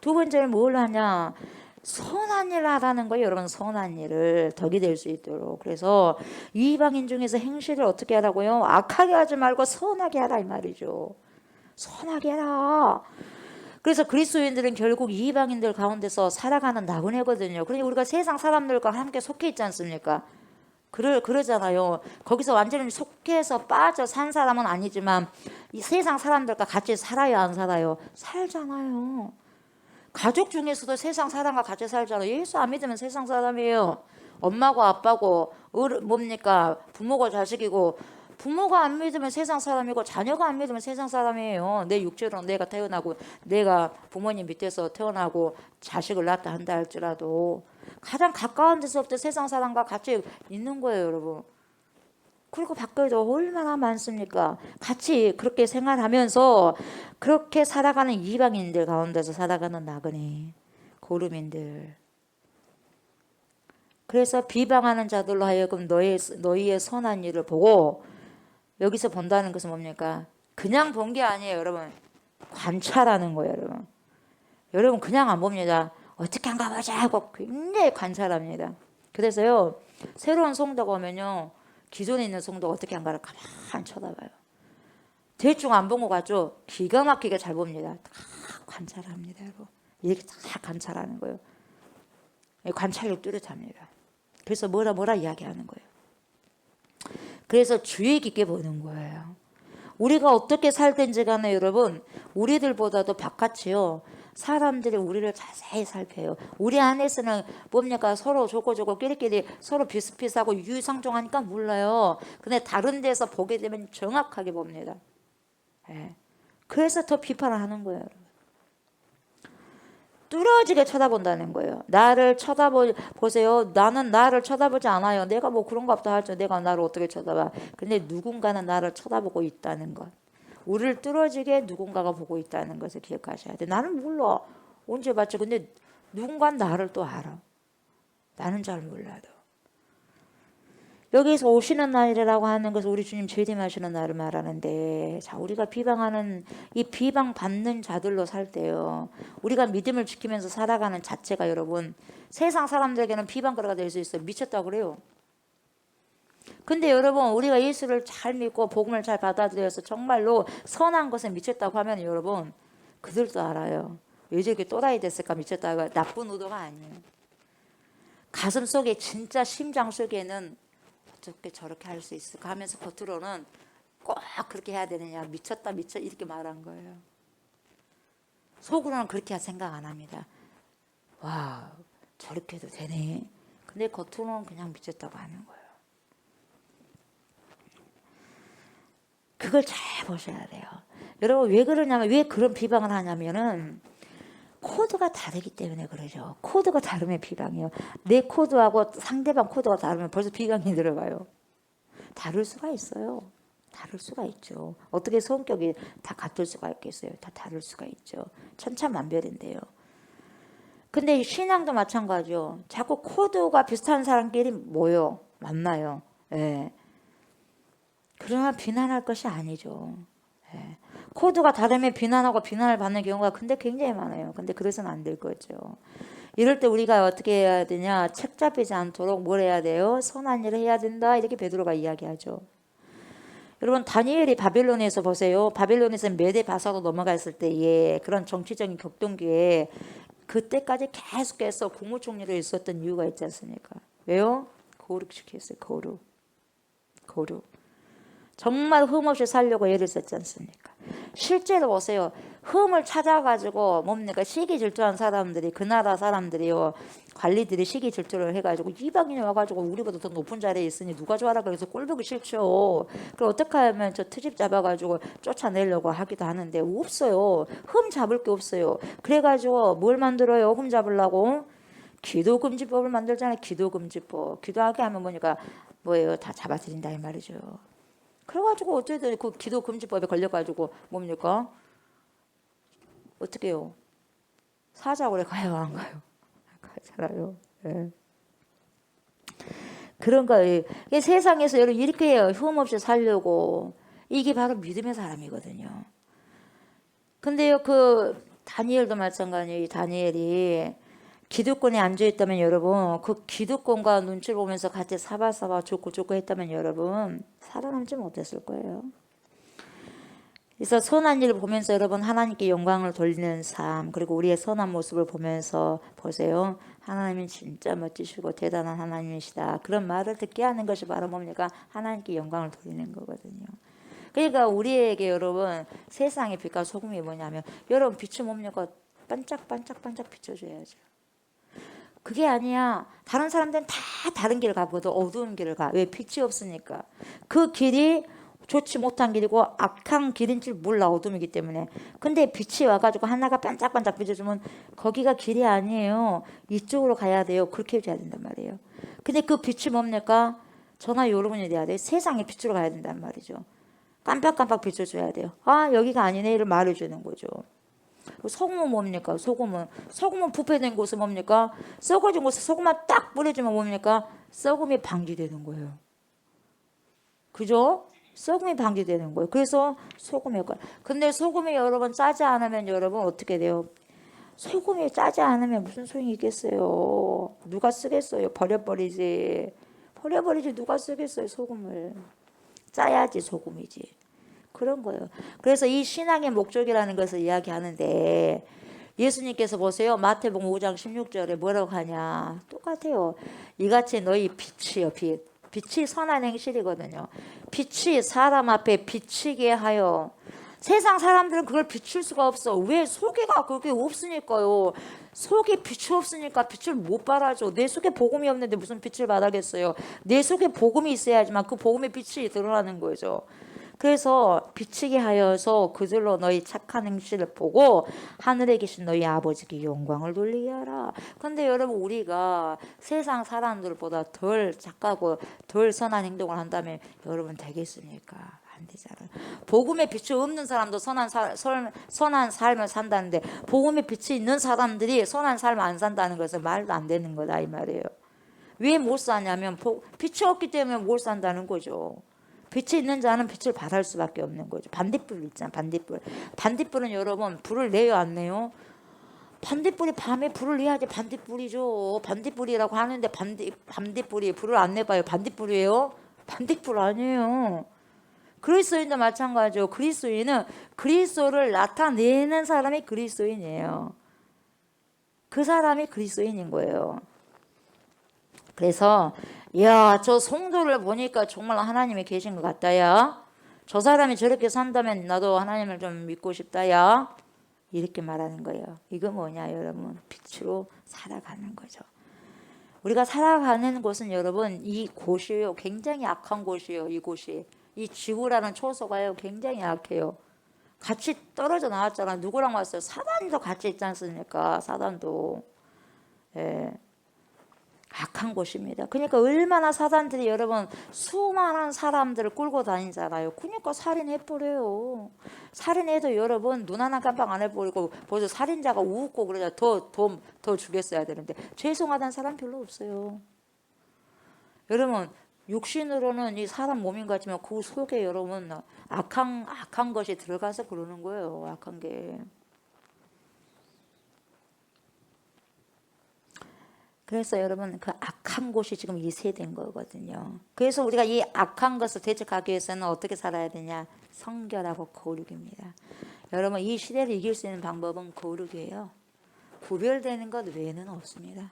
두 번째는 뭘 하냐? 선한 일을 하라는 거예요. 여러분 선한 일을 덕이 될 수 있도록. 그래서 이방인 중에서 행실을 어떻게 하라고요? 악하게 하지 말고 선하게 하라 이 말이죠. 선하게 해라. 그래서 그리스도인들은 결국 이방인들 가운데서 살아가는 나그네거든요. 그러니 우리가 세상 사람들과 함께 속해 있지 않습니까? 그러잖아요. 거기서 완전히 속해서 빠져 산 사람은 아니지만 이 세상 사람들과 같이 살아요 안 살아요? 살잖아요. 가족 중에서도 세상 사람과 같이 살잖아요. 예수 안 믿으면 세상 사람이에요. 엄마고 아빠고 뭡니까 부모고 자식이고 부모가 안 믿으면 세상 사람이고 자녀가 안 믿으면 세상 사람이에요. 내 육체로 내가 태어나고 내가 부모님 밑에서 태어나고 자식을 낳다 한다 할지라도 가장 가까운 데서부터 세상 사람과 같이 있는 거예요 여러분. 그리고 밖에도 얼마나 많습니까? 같이 그렇게 생활하면서 그렇게 살아가는 이방인들 가운데서 살아가는 나그네 고름인들. 그래서 비방하는 자들로 하여금 너희의 선한 일을 보고 여기서 본다는 것은 뭡니까? 그냥 본 게 아니에요 여러분. 관찰하는 거예요 여러분. 여러분 그냥 안 봅니다. 어떻게 한가 보자 하고 굉장히 관찰합니다. 그래서요 새로운 성도가 오면요 기존에 있는 성도가 어떻게 한가를 가만히 쳐다봐요. 대충 안 본 것 같죠? 기가 막히게 잘 봅니다. 다 관찰합니다. 여러분. 이렇게 다 관찰하는 거예요. 관찰력 뚜렷합니다. 그래서 뭐라 이야기하는 거예요. 그래서 주의 깊게 보는 거예요. 우리가 어떻게 살든지 간에 여러분 우리들보다도 바깥이요. 사람들이 우리를 자세히 살펴요. 우리 안에서는 뭡니까? 서로 좋고 끼리끼리 서로 비슷비슷하고 유유상종하니까 몰라요. 근데 다른 데서 보게 되면 정확하게 봅니다. 네. 그래서 더 비판을 하는 거예요. 뚫어지게 쳐다본다는 거예요. 나를 쳐다보세요. 나는 나를 쳐다보지 않아요. 내가 뭐 그런 거 없다 할지 내가 나를 어떻게 쳐다봐. 근데 누군가는 나를 쳐다보고 있다는 것. 우리를 뚫어지게 누군가가 보고 있다는 것을 기억하셔야 돼. 나는 몰라. 언제 봤지. 근데 누군가는 나를 또 알아. 나는 잘 몰라도. 여기서 오시는 날이라고 하는 것은 우리 주님 재림하시는 날을 말하는데, 자, 우리가 비방하는 이 비방 받는 자들로 살 때요, 우리가 믿음을 지키면서 살아가는 자체가 여러분 세상 사람들에게는 비방거리가 될 수 있어요. 미쳤다고 그래요. 근데 여러분 우리가 예수를 잘 믿고 복음을 잘 받아들여서 정말로 선한 것에 미쳤다고 하면 여러분 그들도 알아요. 왜 저렇게 또라이 됐을까, 미쳤다가. 나쁜 의도가 아니에요. 가슴 속에 진짜 심장 속에는 어떻게 저렇게 할 수 있을까 하면서 겉으로는 꼭 그렇게 해야 되느냐, 미쳤다 미쳐 이렇게 말한 거예요. 속으로는 그렇게 생각 안 합니다. 와, 저렇게 해도 되네. 근데 겉으로는 그냥 미쳤다고 하는 거예요. 그걸 잘 보셔야 돼요. 여러분 왜 그러냐면, 왜 그런 비방을 하냐면은 코드가 다르기 때문에 그러죠. 코드가 다르면 비방이에요. 내 코드하고 상대방 코드가 다르면 벌써 비방이 들어가요. 다를 수가 있어요. 다를 수가 있죠. 어떻게 성격이 다 같을 수가 있겠어요. 다 다를 수가 있죠. 천차만별인데요. 근데 신앙도 마찬가지죠. 자꾸 코드가 비슷한 사람끼리 모여 만나요. 예. 그러나 비난할 것이 아니죠. 예. 코드가 다르면 비난하고 비난을 받는 경우가 근데 굉장히 많아요. 근데 그래서는 안 될 거죠. 이럴 때 우리가 어떻게 해야 되냐, 책 잡히지 않도록 뭘 해야 돼요? 선한 일을 해야 된다, 이렇게 베드로가 이야기하죠. 여러분 다니엘이 바벨론에서 보세요. 바벨론에서 메대 바사로 넘어갔을 때에 그런 정치적인 격동기에 그때까지 계속해서 국무총리로 있었던 이유가 있지 않습니까? 왜요? 거룩시켰어요. 거룩. 정말 흠없이 살려고 애를 썼지 않습니까? 실제로 보세요. 흠을 찾아가지고 뭡니까? 시기 질투한 사람들이, 그 나라 사람들이요, 관리들이 시기 질투를 해가지고 이방인이 와가지고 우리보다 더 높은 자리에 있으니 누가 좋아라 그래서 꼴보기 싫죠. 그럼 어떻게 하면 저 트집 잡아가지고 쫓아내려고 하기도 하는데 없어요. 흠 잡을 게 없어요. 그래가지고 뭘 만들어요? 흠 잡으려고? 기도금지법을 만들잖아요. 기도금지법. 기도하게 하면 뭐니까 뭐예요? 다 잡아들인다 이 말이죠. 그래가지고 어쨌든 그 기도금지법에 걸려가지고 뭡니까? 어떻게 해요? 사자굴에 가요, 안 가요? 가잖아요. 네. 그런 거예요. 세상에서 여러분 이렇게 해요. 흠없이 살려고. 이게 바로 믿음의 사람이거든요. 근데요, 그 다니엘도 마찬가지예요. 다니엘이 기득권에 앉아있다면 여러분, 그 기득권과 눈치를 보면서 같이 사바사바 좋고 했다면 여러분 살아남지 못했을 거예요. 그래서 선한 일을 보면서 여러분 하나님께 영광을 돌리는 삶, 그리고 우리의 선한 모습을 보면서 보세요. 하나님은 진짜 멋지시고 대단한 하나님이시다. 그런 말을 듣게 하는 것이 바로 뭡니까? 하나님께 영광을 돌리는 거거든요. 그러니까 우리에게 여러분 세상의 빛과 소금이 뭐냐면, 여러분 빛이 뭡니까? 반짝반짝 비춰줘야죠. 그게 아니야. 다른 사람들은 다 다른 길을 가거든. 어두운 길을 가. 왜? 빛이 없으니까. 그 길이 좋지 못한 길이고 악한 길인 줄 몰라, 어둠이기 때문에. 근데 빛이 와가지고 하나가 반짝반짝 비춰주면 거기가 길이 아니에요. 이쪽으로 가야 돼요. 그렇게 해줘야 된단 말이에요. 근데 그 빛이 뭡니까? 저나 여러분이 돼야 돼요. 세상의 빛으로 가야 된단 말이죠. 깜빡깜빡 비춰줘야 돼요. 아, 여기가 아니네, 이를 말해주는 거죠. 소금은 뭡니까? 소금은 부패된 곳은 뭡니까? 썩어진 곳에 소금만 딱 뿌려주면 뭡니까? 썩음이 방지되는 거예요. 그죠? 썩음이 방지되는 거예요. 그래서 소금의 역할. 근데 소금이 여러분 짜지 않으면 여러분 어떻게 돼요? 소금이 짜지 않으면 무슨 소용이 있겠어요? 누가 쓰겠어요? 버려버리지. 누가 쓰겠어요? 소금을. 짜야지 소금이지. 그런 거예요. 그래서 이 신앙의 목적이라는 것을 이야기하는데, 예수님께서 보세요. 마태복음 5장 16절에 뭐라고 하냐. 똑같아요. 이같이 너희 빛이요. 빛이 선한 행실이거든요. 빛이 사람 앞에 비치게 하여. 세상 사람들은 그걸 비출 수가 없어. 왜? 속에가 그게 없으니까요. 속에 빛이 없으니까 빛을 못 발하죠. 내 속에 복음이 없는데 무슨 빛을 발하겠어요. 내 속에 복음이 있어야지만 그 복음의 빛이 드러나는 거죠. 그래서 비치게 하여서 그들로 너희 착한 행실을 보고 하늘에 계신 너희 아버지께 영광을 돌리게 하라. 근데 여러분 우리가 세상 사람들보다 덜 착하고 덜 선한 행동을 한다면 여러분 되겠습니까? 안 되잖아요. 복음의 빛이 없는 사람도 선한 삶을 산다는데, 복음의 빛이 있는 사람들이 선한 삶을 안 산다는 것은 말도 안 되는 거다 이 말이에요. 왜 못 사냐면 빛이 없기 때문에 못 산다는 거죠. 빛이 있는 자는 빛을 발할 수밖에 없는 거죠. 반딧불 있잖아. 반딧불. 반딧불은 여러분 불을 내요 안 내요? 반딧불이 밤에 불을 내야지 반딧불이죠. 반딧불이라고 하는데 반딧불이 불을 안 내봐요. 반딧불이에요? 반딧불 아니에요. 그리스도인도 마찬가지죠. 그리스도인은 그리스도를 나타내는 사람이 그리스도인이에요. 그 사람이 그리스도인인 거예요. 그래서 야, 저 성도를 보니까 정말 하나님이 계신 것 같다 야. 저 사람이 저렇게 산다면 나도 하나님을 좀 믿고 싶다 야. 이렇게 말하는 거예요. 이거 뭐냐 여러분, 빛으로 살아가는 거죠. 우리가 살아가는 곳은 여러분 이 곳이에요. 굉장히 악한 곳이에요. 이 곳이. 이 지구라는 초소가요 굉장히 약해요. 같이 떨어져 나왔잖아. 누구랑 왔어요? 사단도 같이 있지 않습니까? 사단도. 예. 악한 곳입니다. 그러니까 얼마나 사단들이 여러분 수많은 사람들을 끌고 다니잖아요. 그러니까 살인해버려요. 살인해도 여러분 눈 하나 깜빡 안 해버리고 벌써 살인자가 웃고 그러자 더 죽였어야 되는데 죄송하다는 사람 별로 없어요. 여러분 육신으로는 이 사람 몸인 것 같지만 그 속에 여러분 악한 것이 들어가서 그러는 거예요. 악한 게. 그래서 여러분 그 악한 곳이 지금 이 세대인 거거든요. 그래서 우리가 이 악한 것을 대적하기 위해서는 어떻게 살아야 되냐? 성결하고 거룩입니다. 여러분 이 시대를 이길 수 있는 방법은 거룩이에요. 구별되는 것 외에는 없습니다.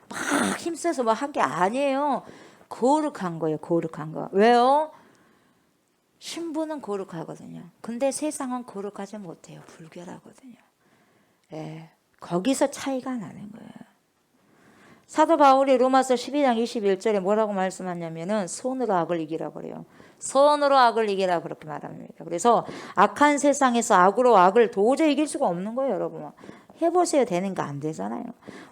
막 힘써서 뭐 한 게 아니에요. 거룩한 거예요. 거룩한 거. 왜요? 신부는 거룩하거든요. 근데 세상은 거룩하지 못해요. 불결하거든요. 예, 거기서 차이가 나는 거예요. 사도 바울이 로마서 12장 21절에 뭐라고 말씀하냐면은 선으로 악을 이기라 그래요. 선으로 악을 이기라 그렇게 말합니다. 그래서 악한 세상에서 악으로 악을 도저히 이길 수가 없는 거예요, 여러분. 해보세요. 되는 거 안 되잖아요.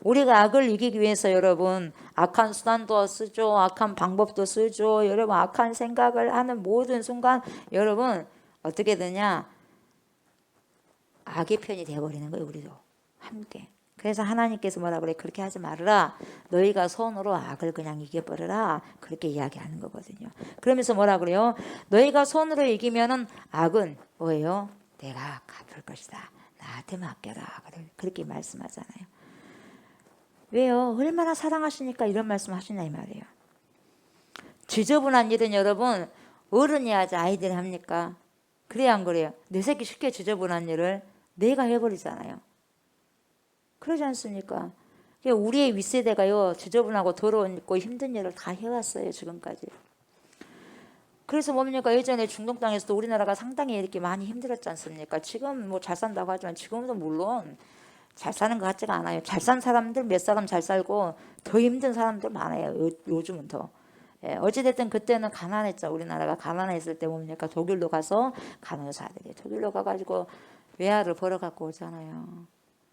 우리가 악을 이기기 위해서 여러분 악한 수단도 쓰죠. 악한 방법도 쓰죠. 여러분 악한 생각을 하는 모든 순간 여러분 어떻게 되냐? 악의 편이 되어버리는 거예요. 우리도 함께. 그래서 하나님께서 뭐라 그래? 그렇게 하지 말아라. 너희가 손으로 악을 그냥 이겨버려라. 그렇게 이야기하는 거거든요. 그러면서 뭐라 그래요? 너희가 손으로 이기면은 악은 뭐예요? 내가 갚을 것이다. 나한테 맡겨라. 그렇게 말씀하잖아요. 왜요? 얼마나 사랑하시니까 이런 말씀 하시냐 이 말이에요. 지저분한 일은 여러분 어른이 하지 아이들이 합니까? 그래야 안 그래요? 내 새끼 쉽게 지저분한 일을 내가 해버리잖아요. 그러지 않습니까? 우리의 윗세대가요 지저분하고 더러운 힘든 일을 다 해왔어요 지금까지. 그래서 뭡니까 예전에 중동 땅에서도 우리나라가 상당히 이렇게 많이 힘들었지 않습니까? 지금 뭐 잘 산다고 하지만 지금도 물론 잘 사는 것 같지가 않아요. 잘 산 사람들 몇 사람 잘 살고 더 힘든 사람들 많아요. 요즘은 더. 예, 어찌됐든 그때는 가난했죠. 우리나라가 가난했을 때 뭡니까 독일로 가서 간호사들이 독일로 가가지고 외화를 벌어갖고 오잖아요.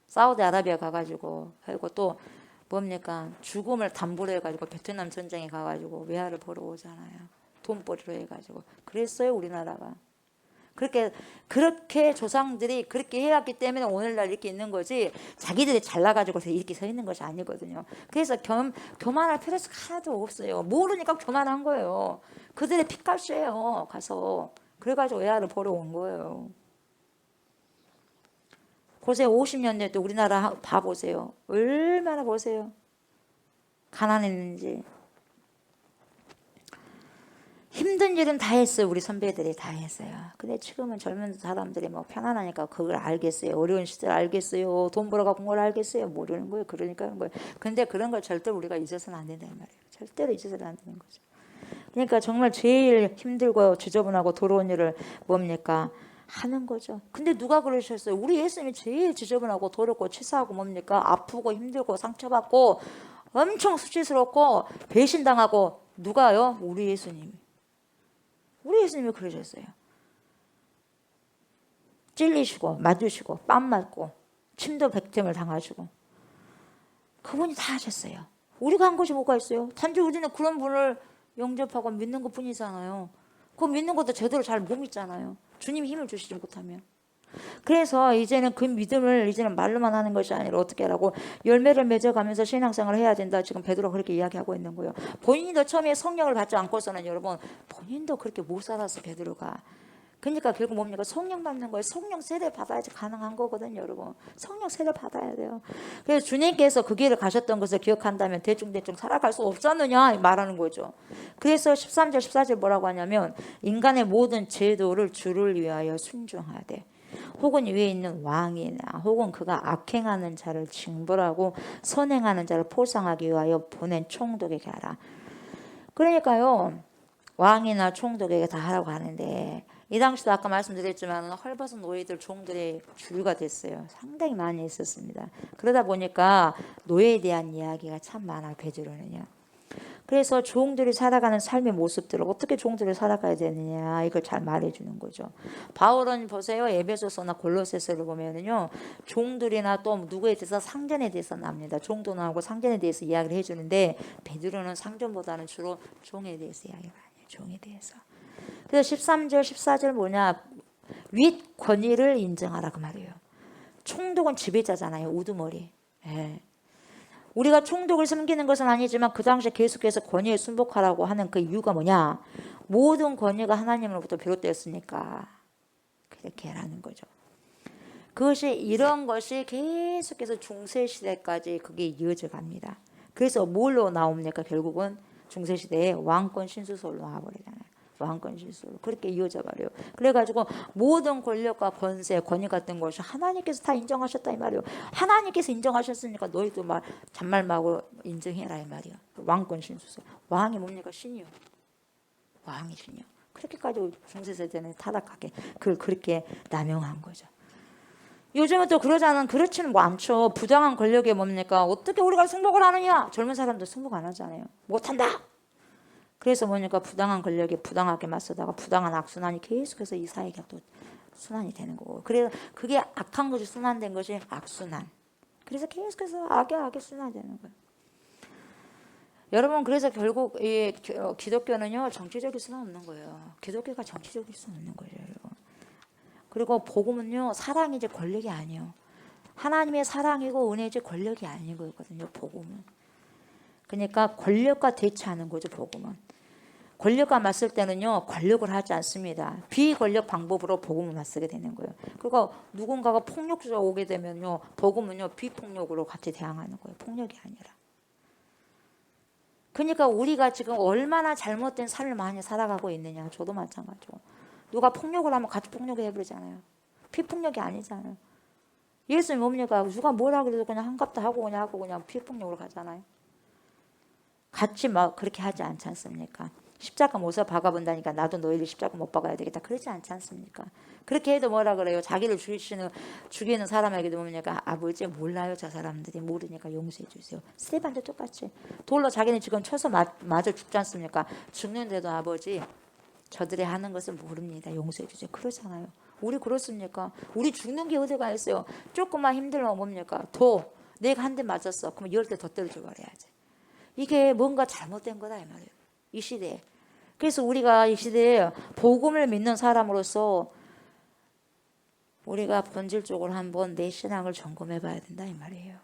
사우디아라비아 가가지고 그리고 또 뭡니까 죽음을 담보로 해가지고 베트남 전쟁에 가가지고 외화를 벌어오잖아요. 돈벌이로 해가지고 그랬어요 우리나라가. 그렇게 조상들이 그렇게 해왔기 때문에 오늘날 이렇게 있는 거지 자기들이 잘나가지고 이렇게 서 있는 것이 아니거든요. 그래서 교만할 필요가 하나도 없어요. 모르니까 교만한 거예요. 그들의 핏값이에요. 가서 그래가지고 외화를 벌어온 거예요. 보세요. 50년 전 때 우리나라 봐보세요. 얼마나 보세요. 가난했는지. 힘든 일은 다 했어요. 우리 선배들이 다 했어요. 근데 지금은 젊은 사람들이 뭐 편안하니까 그걸 알겠어요. 어려운 시절 알겠어요. 돈 벌어갖고 뭘 알겠어요. 모르는 거예요. 그러니까 그런 거예요. 근데 그런 걸 절대로 우리가 잊어서는 안 된다는 말이에요. 절대로 잊어서는 안 되는 거죠. 그러니까 정말 제일 힘들고 지저분하고 더러운 일을 뭡니까? 하는 거죠. 근데 누가 그러셨어요? 우리 예수님이 제일 지저분하고 더럽고 치사하고 뭡니까? 아프고 힘들고 상처받고 엄청 수치스럽고 배신당하고 누가요? 우리 예수님이. 우리 예수님이 그러셨어요. 찔리시고 맞으시고 뺨 맞고 침도 백tem을 당하시고 그분이 다 하셨어요. 우리가 한 것이 뭐가 있어요? 단지 우리는 그런 분을 영접하고 믿는 것뿐이잖아요. 그거 믿는 것도 제대로 잘 못 믿잖아요. 주님이 힘을 주시지 못하면. 그래서 이제는 그 믿음을 이제는 말로만 하는 것이 아니라 어떻게 하라고 열매를 맺어가면서 신앙생활을 해야 된다. 지금 베드로가 그렇게 이야기하고 있는 거예요. 본인도 처음에 성령을 받지 않고서는 여러분 본인도 그렇게 못 살았어 베드로가. 그러니까 결국 뭡니까? 성령 받는 거예요. 성령 세례 받아야지 가능한 거거든요, 여러분. 성령 세례 받아야 돼요. 그래서 주님께서 그 길을 가셨던 것을 기억한다면 대충 살아갈 수 없었느냐 말하는 거죠. 그래서 13절 14절 뭐라고 하냐면 인간의 모든 제도를 주를 위하여 순종하되 혹은 위에 있는 왕이나 혹은 그가 악행하는 자를 징벌하고 선행하는 자를 포상하기 위하여 보낸 총독에게 하라. 그러니까요, 왕이나 총독에게 다 하라고 하는데 이 당시도 아까 말씀드렸지만 헐벗은 노예들 종들의 주류가 됐어요. 상당히 많이 있었습니다. 그러다 보니까 노예에 대한 이야기가 참 많아 베드로는요. 그래서 종들이 살아가는 삶의 모습들을 어떻게 종들이 살아가야 되느냐 이걸 잘 말해주는 거죠. 바울은 보세요. 에베소서나 골로새서를 보면은요. 종들이나 또 누구에 대해서 상전에 대해서 나옵니다. 종도 나오고 상전에 대해서 이야기를 해주는데 베드로는 상전보다는 주로 종에 대해서 이야기를 해요. 종에 대해서. 그래서 13절 14절 뭐냐 윗 권위를 인정하라 그 말이에요. 총독은 지배자잖아요. 우두머리. 예. 우리가 총독을 섬기는 것은 아니지만 그 당시에 계속해서 권위에 순복하라고 하는 그 이유가 뭐냐 모든 권위가 하나님으로부터 비롯되었으니까 그렇게 하라는 거죠. 그것이 이런 것이 계속해서 중세시대까지 그게 이어져 갑니다. 그래서 뭘로 나옵니까? 결국은 중세시대에 왕권 신수설로 나와버리잖아요. 왕권 실수로 그렇게 이어져 버려요. 그래가지고 모든 권력과 권세, 권위 같은 것이 하나님께서 다 인정하셨다 이 말이에요. 하나님께서 인정하셨으니까 너희도 말 잔말 말고 인정해라 이 말이에요. 왕권 신수설. 왕이 뭡니까? 신이요. 왕이 신이요. 그렇게까지 중세세대는 타락하게 그걸 그렇게 남용한 거죠. 요즘은 또 그렇지는 뭐 않죠. 부당한 권력에 뭡니까? 어떻게 우리가 승복을 하느냐? 젊은 사람도 승복 안 하잖아요. 못한다. 그래서 뭐니까 부당한 권력에 부당하게 맞서다가 부당한 악순환이 계속해서 이 사회가 또 순환이 되는 거고. 그래서 그게 악한 것이 순환된 것이 악순환. 그래서 계속해서 악에 순환되는 거예요. 여러분 그래서 결국 이 기독교는요 정치적일 수는 없는 거예요. 기독교가 정치적일 수는 없는 거예요, 여러분. 그리고 복음은요 사랑이지 권력이 아니에요. 하나님의 사랑이고 은혜지 권력이 아니거든요. 복음은. 그러니까 권력과 대치하는 거죠. 복음은. 권력과 맞설 때는요 권력을 하지 않습니다. 비권력 방법으로 복음을 맞서게 되는 거예요. 그리고 누군가가 폭력적으로 오게 되면요 복음은요 비폭력으로 같이 대항하는 거예요. 폭력이 아니라. 그러니까 우리가 지금 얼마나 잘못된 삶을 많이 살아가고 있느냐. 저도 마찬가지고. 누가 폭력을 하면 같이 폭력을 해버리잖아요. 비폭력이 아니잖아요. 예수님 뭡니까? 누가 뭐라 그래도 그냥 한갑도 하고 그냥 비폭력으로 가잖아요. 같이 막 그렇게 하지 않지 않습니까? 십자가 못 박아본다니까 나도 너희를 십자가 못 박아야 되겠다. 그러지 않지 않습니까? 그렇게 해도 뭐라 그래요? 자기를 죽이는 사람에게도 뭡니까? 아버지 몰라요. 저 사람들이 모르니까 용서해 주세요. 스테반도 똑같이. 돌로 자기는 지금 쳐서 맞아 죽지 않습니까? 죽는데도 아버지 저들이 하는 것을 모릅니다. 용서해 주세요. 그러잖아요. 우리 그렇습니까? 우리 죽는 게 어디가 있어요? 조금만 힘들면 뭡니까? 내가 한 대 맞았어. 그럼 10대 더 때려줘 버려야지. 이게 뭔가 잘못된 거다 이 말이에요. 이 시대에. 그래서 우리가 이 시대에 복음을 믿는 사람으로서 우리가 본질적으로 한번 내 신앙을 점검해 봐야 된다 이 말이에요.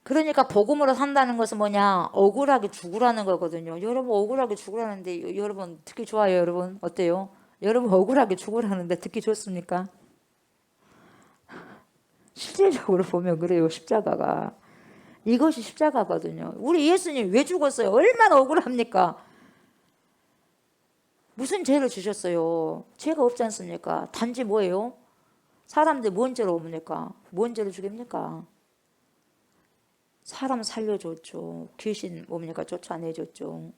그러니까 복음으로 산다는 것은 뭐냐? 억울하게 죽으라는 거거든요. 여러분 억울하게 죽으라는데 여러분 듣기 좋아요. 여러분 어때요? 여러분 억울하게 죽으라는데 듣기 좋습니까? 실질적으로 보면 그래요. 십자가가. 이것이 십자가거든요. 우리 예수님 왜 죽었어요? 얼마나 억울합니까? 무슨 죄를 주셨어요? 죄가 없지 않습니까? 단지 뭐예요? 사람들 뭔 죄로 옵니까? 뭔 죄를 죽입니까? 사람 살려줬죠. 귀신 뭡니까? 쫓아내줬죠.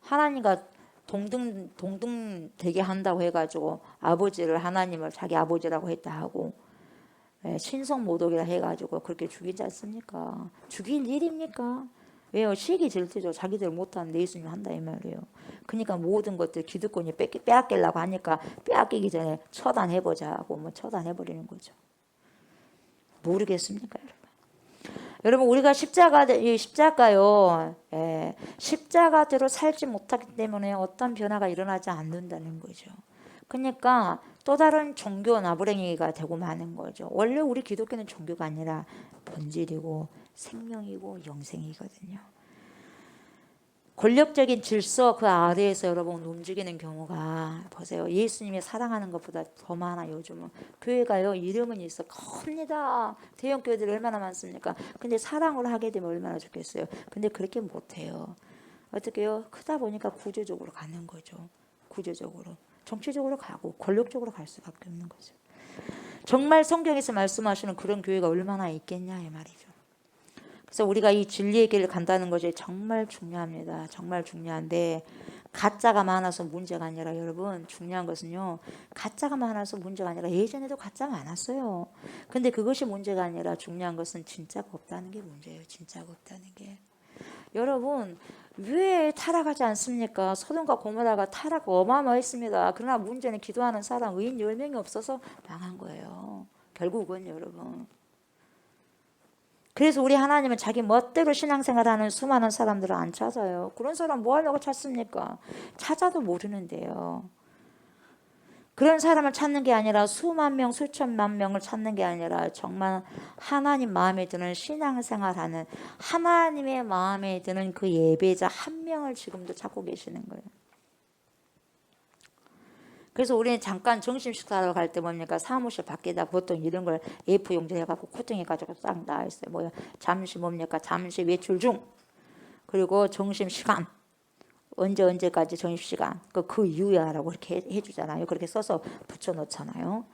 하나님과 동등되게 한다고 해가지고 아버지를 하나님을 자기 아버지라고 했다 하고 신성 모독이라 해가지고 그렇게 죽이지 않습니까? 죽일 일입니까? 왜요? 시기 질투죠. 자기들 못하는데 예수님 한다 이 말이에요. 그러니까 모든 것들 기득권이 빼앗기려고 하니까 빼앗기기 전에 처단해보자 하고 뭐 처단해버리는 거죠. 모르겠습니까 여러분? 여러분 우리가 십자가요. 십자가대로 살지 못하기 때문에 어떤 변화가 일어나지 않는다는 거죠. 그러니까 또 다른 종교 나부랭이가 되고 마는 거죠. 원래 우리 기독교는 종교가 아니라 본질이고 생명이고 영생이거든요. 권력적인 질서 그 아래에서 여러분 움직이는 경우가 보세요. 예수님이 사랑하는 것보다 더 많아. 요즘은 교회가요 이름은 있어 큽니다. 대형 교회들이 얼마나 많습니까? 근데 사랑을 하게 되면 얼마나 좋겠어요. 근데 그렇게 못해요. 어떻게 해요? 크다 보니까 구조적으로 가는 거죠. 구조적으로 정치적으로 가고 권력적으로 갈 수밖에 없는 거죠. 정말 성경에서 말씀하시는 그런 교회가 얼마나 있겠냐 이 말이죠. 그래서 우리가 이 진리의 길을 간다는 것이 정말 중요합니다. 정말 중요한데 가짜가 많아서 문제가 아니라 여러분 중요한 것은요. 가짜가 많아서 문제가 아니라 예전에도 가짜 많았어요. 근데 그것이 문제가 아니라 중요한 것은 진짜가 없다는 게 문제예요. 진짜가 없다는 게. 여러분 왜 타락하지 않습니까? 소돔과 고모라가 타락 어마어마했습니다. 그러나 문제는 기도하는 사람 의인 10명이 없어서 망한 거예요. 결국은 여러분. 그래서 우리 하나님은 자기 멋대로 신앙생활하는 수많은 사람들을 안 찾아요. 그런 사람 뭐 하려고 찾습니까? 찾아도 모르는데요. 그런 사람을 찾는 게 아니라 수만 명, 수천만 명을 찾는 게 아니라 정말 하나님 마음에 드는 신앙생활하는 하나님의 마음에 드는 그 예배자 한 명을 지금도 찾고 계시는 거예요. 그래서 우리는 잠깐 점심 식사하러 갈 때 뭡니까? 사무실 밖에다 보통 이런 걸 A4 용지에 해갖고 코팅해가지고 딱 나와 있어요. 뭐야? 잠시 뭡니까? 잠시 외출 중. 그리고 점심시간. 언제까지 점심시간. 그 이후야라고 이렇게 해주잖아요. 그렇게 써서 붙여놓잖아요.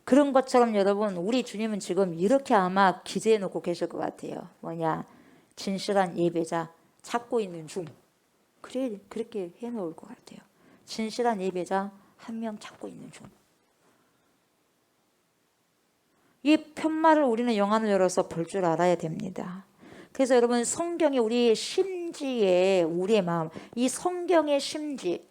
그런 것처럼 여러분 우리 주님은 지금 이렇게 아마 기재해 놓고 계실 것 같아요. 뭐냐? 진실한 예배자 찾고 있는 중. 그렇게 해놓을 것 같아요. 진실한 예배자 한 명 찾고 있는 중. 이 편말을 우리는 영안을 열어서 볼 줄 알아야 됩니다. 그래서 여러분 성경이 우리의 심지에 우리의 마음, 이 성경의 심지,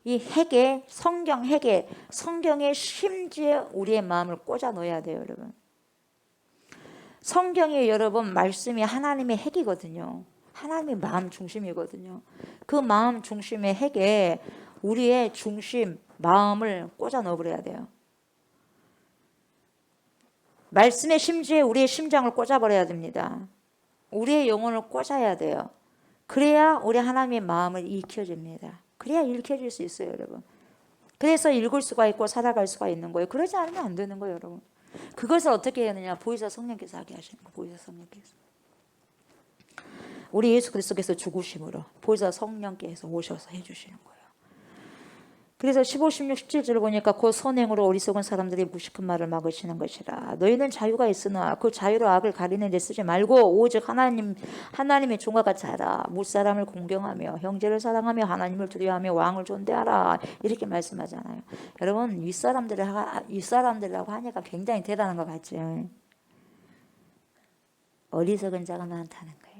이 핵에 성경 핵에 성경의 심지에 우리의 마음을 꽂아 넣어야 돼요, 여러분. 성경이 여러분 말씀이 하나님의 핵이거든요. 하나님의 마음 중심이거든요. 그 마음 중심의 핵에 우리의 중심, 마음을 꽂아 넣어버려야 돼요. 말씀의 심지에 우리의 심장을 꽂아버려야 됩니다. 우리의 영혼을 꽂아야 돼요. 그래야 우리 하나님의 마음을 익혀줍니다. 그래야 읽혀질 수 있어요, 여러분. 그래서 읽을 수가 있고 살아갈 수가 있는 거예요. 그러지 않으면 안 되는 거예요, 여러분. 그것을 어떻게 해야 하느냐? 보혜사 성령께서 하게 하시는 거예요. 보혜사 성령께서. 우리 예수 그리스도께서 죽으심으로 보혜사 성령께서 오셔서 해주시는 거예요. 그래서 15, 16, 17절을 보니까 그 선행으로 어리석은 사람들이 무식한 말을 막으시는 것이라. 너희는 자유가 있으나 그 자유로 악을 가리는 데 쓰지 말고 오직 하나님의 종과 같이 하라. 무사람을 공경하며 형제를 사랑하며 하나님을 두려워하며 왕을 존대하라. 이렇게 말씀하잖아요. 여러분 윗사람들이라고 하니까 굉장히 대단한 것 같죠. 어리석은 자가 많다는 거예요.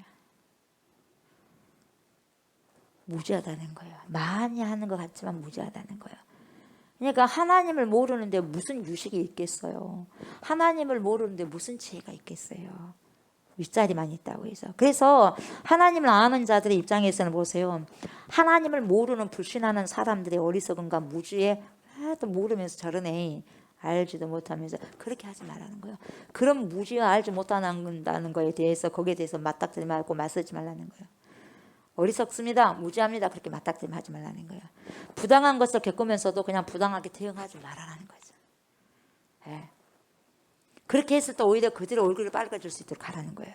무지하다는 거예요. 많이 하는 것 같지만 무지하다는 거예요. 그러니까 하나님을 모르는데 무슨 유식이 있겠어요. 하나님을 모르는데 무슨 지혜가 있겠어요. 윗자리만 있다고 해서. 그래서 하나님을 아는 자들의 입장에서는 보세요. 하나님을 모르는 불신하는 사람들의 어리석음과 무지에 또 모르면서 저러네. 알지도 못하면서 그렇게 하지 말라는 거예요. 그럼 무지와 알지 못한다는 거에 대해서 거기에 대해서 맞닥뜨리지 말고 맞서지 말라는 거예요. 어리석습니다. 무지합니다. 그렇게 맞닥뜨리면 하지 말라는 거예요. 부당한 것을 겪으면서도 그냥 부당하게 대응하지 말라는 거죠. 네. 그렇게 했을 때 오히려 그들의 얼굴이 빨개질 수 있도록 하라는 거예요.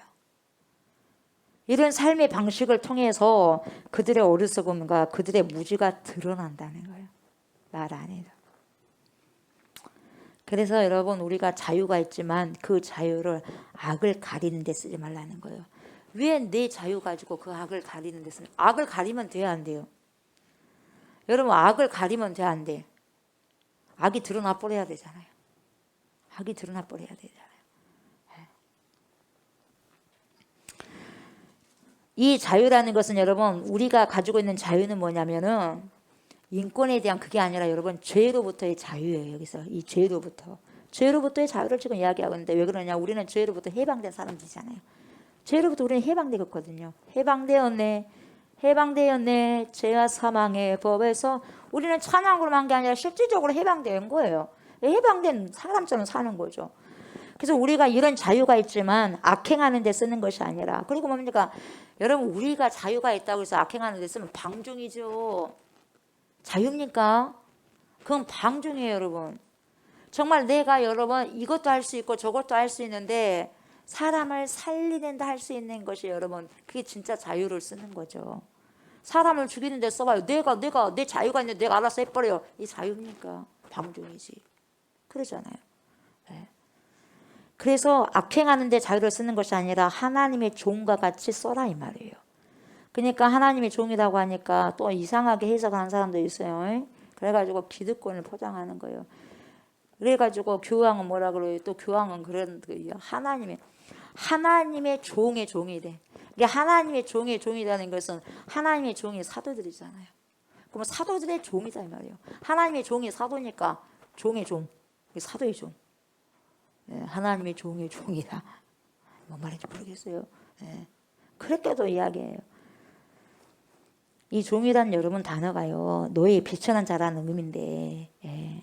이런 삶의 방식을 통해서 그들의 어리석음과 그들의 무지가 드러난다는 거예요. 말 안 해도. 그래서 여러분 우리가 자유가 있지만 그 자유를 악을 가리는 데 쓰지 말라는 거예요. 왜 내 자유 가지고 그 악을 가리는 데 쓰는 악을 가리면 돼야 안 돼요? 여러분 악을 가리면 돼야 안 돼? 악이 드러나 버려야 되잖아요. 악이 드러나 버려야 되잖아요. 이 자유라는 것은 여러분 우리가 가지고 있는 자유는 뭐냐면은 인권에 대한 그게 아니라 여러분 죄로부터의 자유예요. 여기서 이 죄로부터의 자유를 지금 이야기하고 있는데 왜 그러냐? 우리는 죄로부터 해방된 사람들이잖아요. 죄로부터 우리는 해방되었거든요. 해방되었네. 해방되었네. 죄와 사망의 법에서 우리는 찬양으로만 한 게 아니라 실질적으로 해방된 거예요. 해방된 사람처럼 사는 거죠. 그래서 우리가 이런 자유가 있지만 악행하는 데 쓰는 것이 아니라, 그리고 뭡니까? 여러분, 우리가 자유가 있다고 해서 악행하는 데 쓰면 방종이죠. 자유입니까? 그건 방종이에요, 여러분. 정말 내가 여러분 이것도 할 수 있고 저것도 할 수 있는데 사람을 살리는데 할 수 있는 것이 여러분, 그게 진짜 자유를 쓰는 거죠. 사람을 죽이는 데 써봐요. 내가 내 자유가 있는데 내가 알아서 해버려요. 이 자유입니까? 방종이지. 그러잖아요. 네. 그래서 악행하는 데 자유를 쓰는 것이 아니라 하나님의 종과 같이 써라 이 말이에요. 그러니까 하나님의 종이라고 하니까 또 이상하게 해석하는 사람도 있어요. 그래가지고 기득권을 포장하는 거예요. 그래가지고 교황은 뭐라 그래요? 또 교황은 그런 거예요. 하나님의 종의 종이래. 이게 하나님의 종의 종이라는 것은 하나님의 종이 사도들이잖아요. 그럼 사도들의 종이다 이 말이에요. 하나님의 종이 사도니까 종의 종, 사도의 종. 네, 하나님의 종의 종이다. 뭔 말인지 모르겠어요. 네. 그렇게도 이야기해요. 이 종이란 여러분 단어가요, 너의 비천한 자라는 의미인데, 예.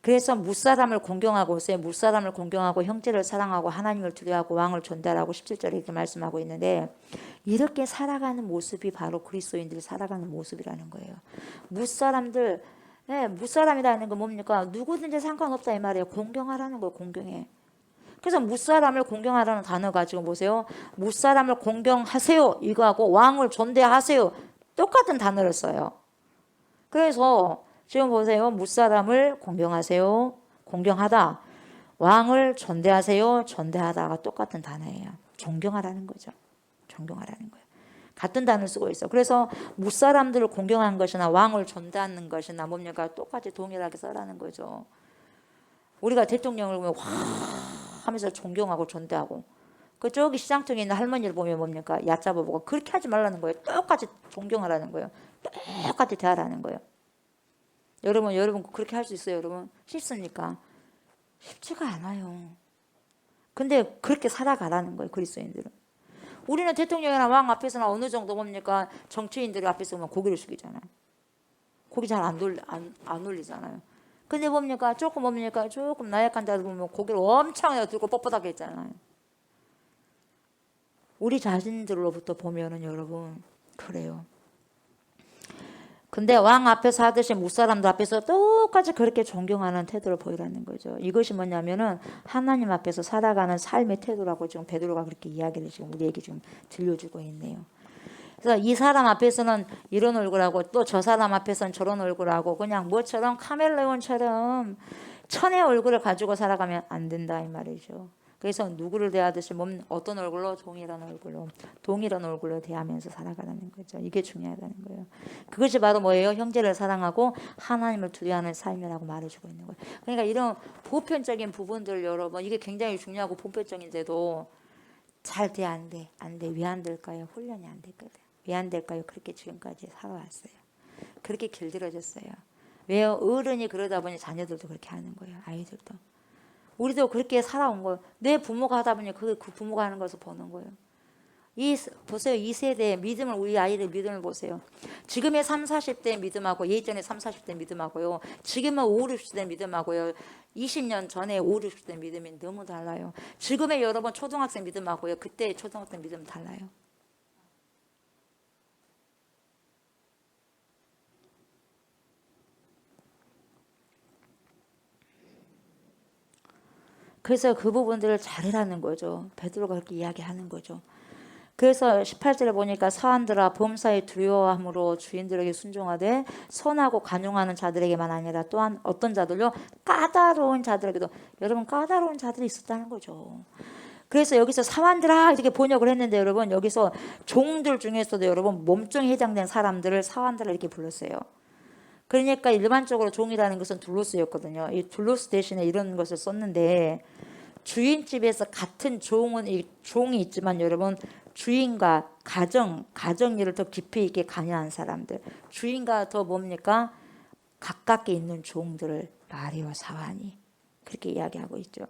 그래서 무사람을 공경하고 있어요. 무사람을 공경하고 형제를 사랑하고 하나님을 두려워하고 왕을 존대하라고 17절에 이렇게 말씀하고 있는데, 이렇게 살아가는 모습이 바로 그리스도인들이 살아가는 모습이라는 거예요. 무사람들, 네, 무사람이라는 건 뭡니까? 누구든지 상관없다 이 말이에요. 공경하라는 거예요. 공경해. 그래서 무사람을 공경하라는 단어가 지금 보세요. 무사람을 공경하세요 이거하고 왕을 존대하세요 똑같은 단어를 써요. 그래서 지금 보세요. 무사람을 공경하세요. 공경하다. 왕을 존대하세요. 존대하다가 똑같은 단어예요. 존경하라는 거죠. 존경하라는 거예요. 같은 단어를 쓰고 있어. 그래서 무사람들을 공경하는 것이나 왕을 존대하는 것이나 뭡니까? 똑같이 동일하게 써라는 거죠. 우리가 대통령을 보면 와 하면서 존경하고 존대하고, 그 저기 시장 쪽에 있는 할머니를 보면 뭡니까? 얕잡아보고 그렇게 하지 말라는 거예요. 똑같이 존경하라는 거예요. 똑같이 대하라는 거예요. 여러분 그렇게 할 수 있어요? 여러분 쉽습니까? 쉽지가 않아요. 근데 그렇게 살아가라는 거예요. 그리스도인들은. 우리는 대통령이나 왕 앞에서나 어느 정도 뭡니까? 정치인들 앞에서 보면 고개를 숙이잖아요. 고개 잘 안 올리잖아요. 근데 뭡니까? 조금 나약한 자들 보면 고개를 엄청 들고 뻣뻣하게 했잖아요. 우리 자신들로부터 보면은 여러분 그래요. 근데 왕 앞에서 하듯이 무사람들 앞에서 똑같이 그렇게 존경하는 태도를 보이라는 거죠. 이것이 뭐냐면은 하나님 앞에서 살아가는 삶의 태도라고 지금 베드로가 그렇게 이야기를 지금 우리에게 지금 들려주고 있네요. 그래서 이 사람 앞에서는 이런 얼굴하고 또 저 사람 앞에서는 저런 얼굴하고 그냥 뭐처럼 카멜레온처럼 천의 얼굴을 가지고 살아가면 안 된다 이 말이죠. 그래서 누구를 대하듯이 어떤 얼굴로? 동일한 얼굴로 대하면서 살아가라는 거죠. 이게 중요하다는 거예요. 그것이 바로 뭐예요? 형제를 사랑하고 하나님을 두려워하는 삶이라고 말해주고 있는 거예요. 그러니까 이런 보편적인 부분들 여러분, 이게 굉장히 중요하고 보편적인데도 잘 돼, 안 돼? 왜 안 될까요? 훈련이 안 됐거든. 왜 안 될까요? 그렇게 지금까지 살아왔어요. 그렇게 길들여졌어요. 왜요? 어른이 그러다 보니 자녀들도 그렇게 하는 거예요. 아이들도. 우리도 그렇게 살아온 거예요. 내 부모가 하다 보니 그 부모가 하는 것을 보는 거예요. 보세요. 이 세대의 믿음을, 우리 아이들 믿음을 보세요. 지금의 30, 40대 믿음하고 예전에 30, 40대 믿음하고요. 지금은 5, 60대 믿음하고요. 20년 전에 5, 60대 믿음이 너무 달라요. 지금의 여러분 초등학생 믿음하고요. 그때 초등학생 믿음 달라요. 그래서 그 부분들을 잘해라는 거죠. 베드로가 그렇게 이야기하는 거죠. 그래서 18절에 보니까 사한들아 범사에 두려워함으로 주인들에게 순종하되 선하고 간용하는 자들에게만 아니라 또한 어떤 자들요? 까다로운 자들에게도. 여러분 까다로운 자들이 있었다는 거죠. 그래서 여기서 사환들아 이렇게 번역을 했는데 여러분 여기서 종들 중에서도 여러분 몸종에 해당된 사람들을 사환들아 이렇게 불렀어요. 그러니까 일반적으로 종이라는 것은 둘로스였거든요. 이 둘로스 대신에 이런 것을 썼는데 주인집에서 같은 종이 있지만 여러분 주인과 가정 일을 더 깊이 있게 관여한 사람들, 주인과 더 뭡니까? 가깝게 있는 종들을 말해요. 사환이. 그렇게 이야기하고 있죠.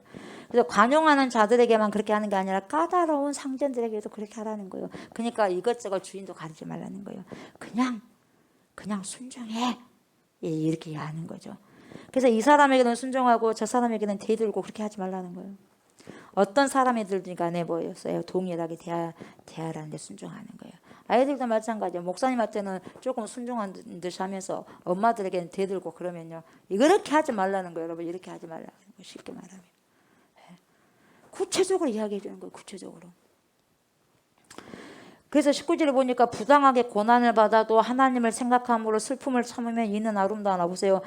그래서 관용하는 자들에게만 그렇게 하는 게 아니라 까다로운 상전들에게도 그렇게 하라는 거예요. 그러니까 이것저것 주인도 가르치지 말라는 거예요. 그냥 순종해. 이렇게 하는 거죠. 그래서 이 사람에게는 순종하고 저 사람에게는 대들고 그렇게 하지 말라는 거예요. 어떤 사람이들든 간에 뭐였어요? 동일하게 대하라는 데 순종하는 거예요. 아이들도 마찬가지예요. 목사님한테는 조금 순종한 듯이 하면서 엄마들에게는 대들고 그러면요. 이렇게 하지 말라는 거예요. 여러분 이렇게 하지 말라는 거예요. 쉽게 말하면. 구체적으로 이야기해 주는 거예요. 구체적으로. 그래서 19절에 보니까 부당하게 고난을 받아도 하나님을 생각함으로 슬픔을 참으면 이는 아름다우나. 보세요.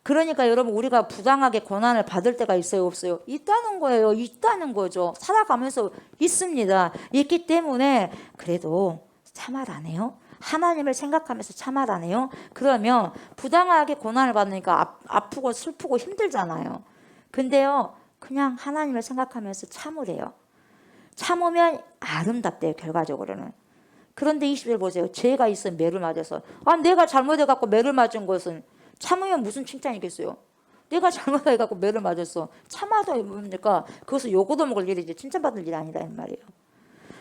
그러니까 여러분 우리가 부당하게 고난을 받을 때가 있어요? 없어요? 있다는 거예요. 있다는 거죠. 살아가면서 있습니다. 있기 때문에 그래도 참아라네요. 하나님을 생각하면서 참아라네요. 그러면 부당하게 고난을 받으니까 아프고 슬프고 힘들잖아요. 근데요 그냥 하나님을 생각하면서 참으래요. 참으면 아름답대요. 결과적으로는. 그런데 20절 보세요. 죄가 있어 매를 맞아서. 내가 잘못해갖고 매를 맞은 것은 참으면 무슨 칭찬이겠어요. 내가 잘못해갖고 매를 맞았어. 참아도 뭡니까? 그것은 요거도 먹을 일이지 칭찬받을 일이 아니다 이 말이에요.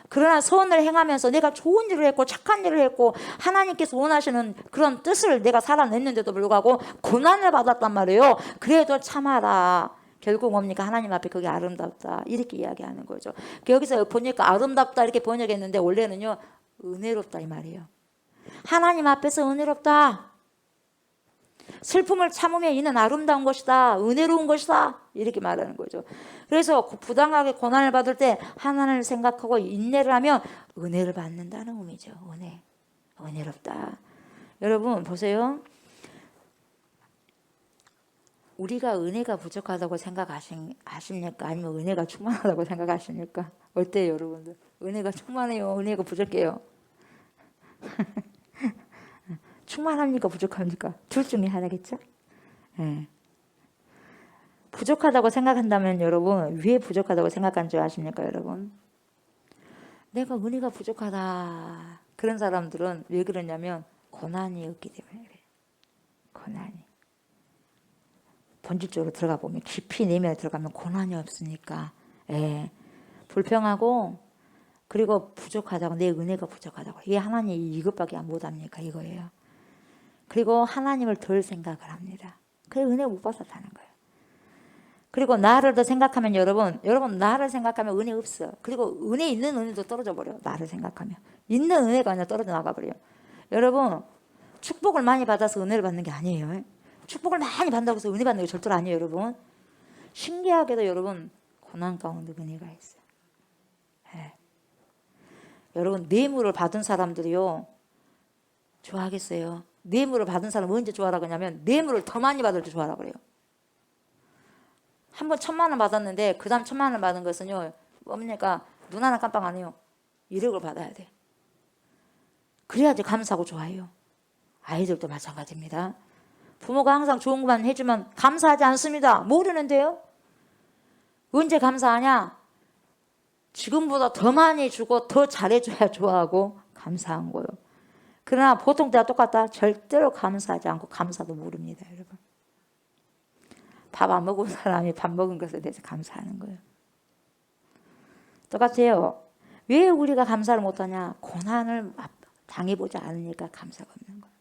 그러나 선을 행하면서 내가 좋은 일을 했고 착한 일을 했고 하나님께서 원하시는 그런 뜻을 내가 살아냈는데도 불구하고 고난을 받았단 말이에요. 그래도 참아라. 결국 뭡니까? 하나님 앞에 그게 아름답다. 이렇게 이야기하는 거죠. 여기서 보니까 아름답다 이렇게 번역했는데 원래는요. 은혜롭다 이 말이에요. 하나님 앞에서 은혜롭다. 슬픔을 참으면 이는 아름다운 것이다. 은혜로운 것이다. 이렇게 말하는 거죠. 그래서 부당하게 고난을 받을 때 하나님을 생각하고 인내를 하면 은혜를 받는다는 의미죠. 은혜롭다. 여러분 보세요. 우리가 은혜가 부족하다고 생각하십니까? 아니면 은혜가 충만하다고 생각하십니까? 어때요 여러분들? 은혜가 충만해요? 은혜가 부족해요? 충만합니까? 부족합니까? 둘 중에 하나겠죠? 네. 부족하다고 생각한다면 여러분 왜 부족하다고 생각하는 줄 아십니까 여러분? 내가 은혜가 부족하다. 그런 사람들은 왜 그러냐면 고난이 없기 때문에 그래요. 고난이. 본질적으로 들어가 보면 깊이 내면에 들어가면 고난이 없으니까 불평하고 그리고 부족하다고 내 은혜가 부족하다고 이게 하나님이 이것밖에 못합니까 이거예요. 그리고 하나님을 덜 생각을 합니다. 그래 은혜 못 받았다는 거예요. 그리고 나를 더 생각하면 여러분 나를 생각하면 은혜 없어. 그리고 은혜 있는 은혜도 떨어져 버려. 나를 생각하면 있는 은혜가 아니라 떨어져 나가 버려요. 여러분 축복을 많이 받아서 은혜를 받는 게 아니에요. 축복을 많이 받는다고 해서 은혜 받는 게 절대로 아니에요 여러분. 신기하게도 여러분 고난 가운데 은혜가 있어요. 여러분 뇌물을 받은 사람들이요 좋아하겠어요? 뇌물을 받은 사람 언제 좋아하라고 하냐면 뇌물을 더 많이 받을 때 좋아하라고 그래요. 한 번 1,000만 원 받았는데 그 다음 1,000만 원 받은 것은요 뭡니까? 눈 하나 깜빡 안 해요. 1억을 받아야 돼. 그래야지 감사하고 좋아해요. 아이들도 마찬가지입니다. 부모가 항상 좋은 것만 해주면 감사하지 않습니다. 모르는데요. 언제 감사하냐? 지금보다 더 많이 주고 더 잘해줘야 좋아하고 감사한 거예요. 그러나 보통 때와 똑같다? 절대로 감사하지 않고 감사도 모릅니다. 여러분. 밥 안 먹은 사람이 밥 먹은 것에 대해서 감사하는 거예요. 똑같아요. 왜 우리가 감사를 못하냐? 고난을 당해보지 않으니까 감사가 없는 거예요.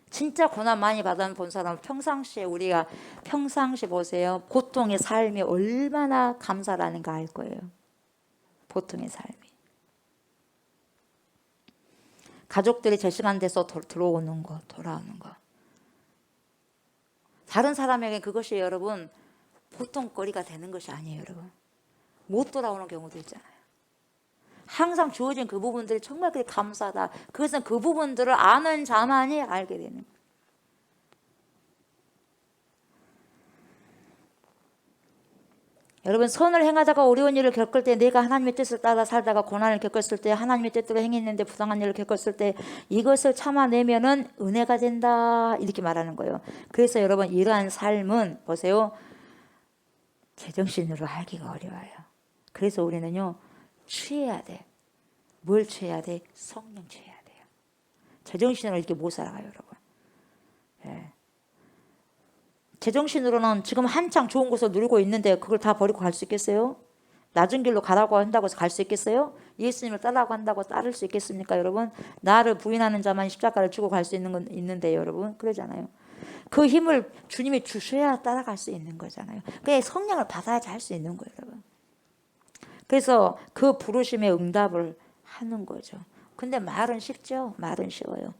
진짜 고난 많이 받아본 사람은 평상시에 우리가 평상시 보세요. 보통의 삶이 얼마나 감사라는 거 알 거예요. 보통의 삶이. 가족들이 제 시간 돼서 들어오는 거, 돌아오는 거. 다른 사람에게 그것이 여러분 보통거리가 되는 것이 아니에요. 여러분. 못 돌아오는 경우도 있잖아요. 항상 주어진 그 부분들이 정말 그게 감사하다. 그것은 그 부분들을 아는 자만이 알게 되는 거예요. 여러분 선을 행하다가 어려운 일을 겪을 때 내가 하나님의 뜻을 따라 살다가 고난을 겪었을 때 하나님의 뜻대로 행했는데 부당한 일을 겪었을 때 이것을 참아내면은 은혜가 된다 이렇게 말하는 거예요. 그래서 여러분 이러한 삶은 보세요. 제정신으로 하기가 어려워요. 그래서 우리는요. 취해야 돼. 뭘 취해야 돼? 성령 취해야 돼요. 제정신으로 이렇게 못 살아가요. 여러분. 예. 제정신으로는 지금 한창 좋은 것을 누리고 있는데 그걸 다 버리고 갈 수 있겠어요? 낮은 길로 가라고 한다고 해서 갈 수 있겠어요? 예수님을 따라고 한다고 따를 수 있겠습니까, 여러분? 나를 부인하는 자만 십자가를 지고 갈 수 있는 건 있는데, 여러분. 그러잖아요. 그 힘을 주님이 주셔야 따라갈 수 있는 거잖아요. 그냥 성령을 받아야지 할 수 있는 거예요, 여러분. 그래서 그 부르심에 응답을 하는 거죠. 근데 말은 쉽죠? 말은 쉬워요.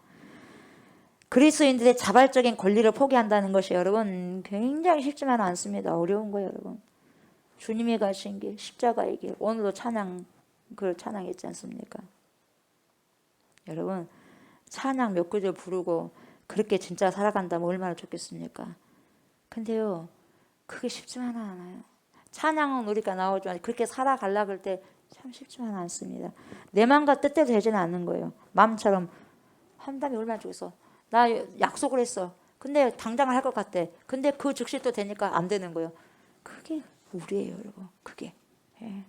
그리스도인들의 자발적인 권리를 포기한다는 것이 여러분 굉장히 쉽지만 않습니다. 어려운 거예요, 여러분. 주님이 가신 길, 십자가의 길. 오늘도 그걸 찬양했지 않습니까? 여러분, 찬양 몇 구절 부르고 그렇게 진짜 살아간다면 얼마나 좋겠습니까? 근데요, 그게 쉽지만은 않아요. 찬양은 우리가 나오지만 그렇게 살아가려고 할 때 참 쉽지만 않습니다. 내 마음과 뜻대로 되지는 않는 거예요. 마음처럼 한다면 얼마나 좋겠어. 나 약속을 했어. 근데 당장을 할 것 같대. 근데 그 즉시 또 되니까 안 되는 거예요. 그게 우리예요, 여러분. 그게. 예.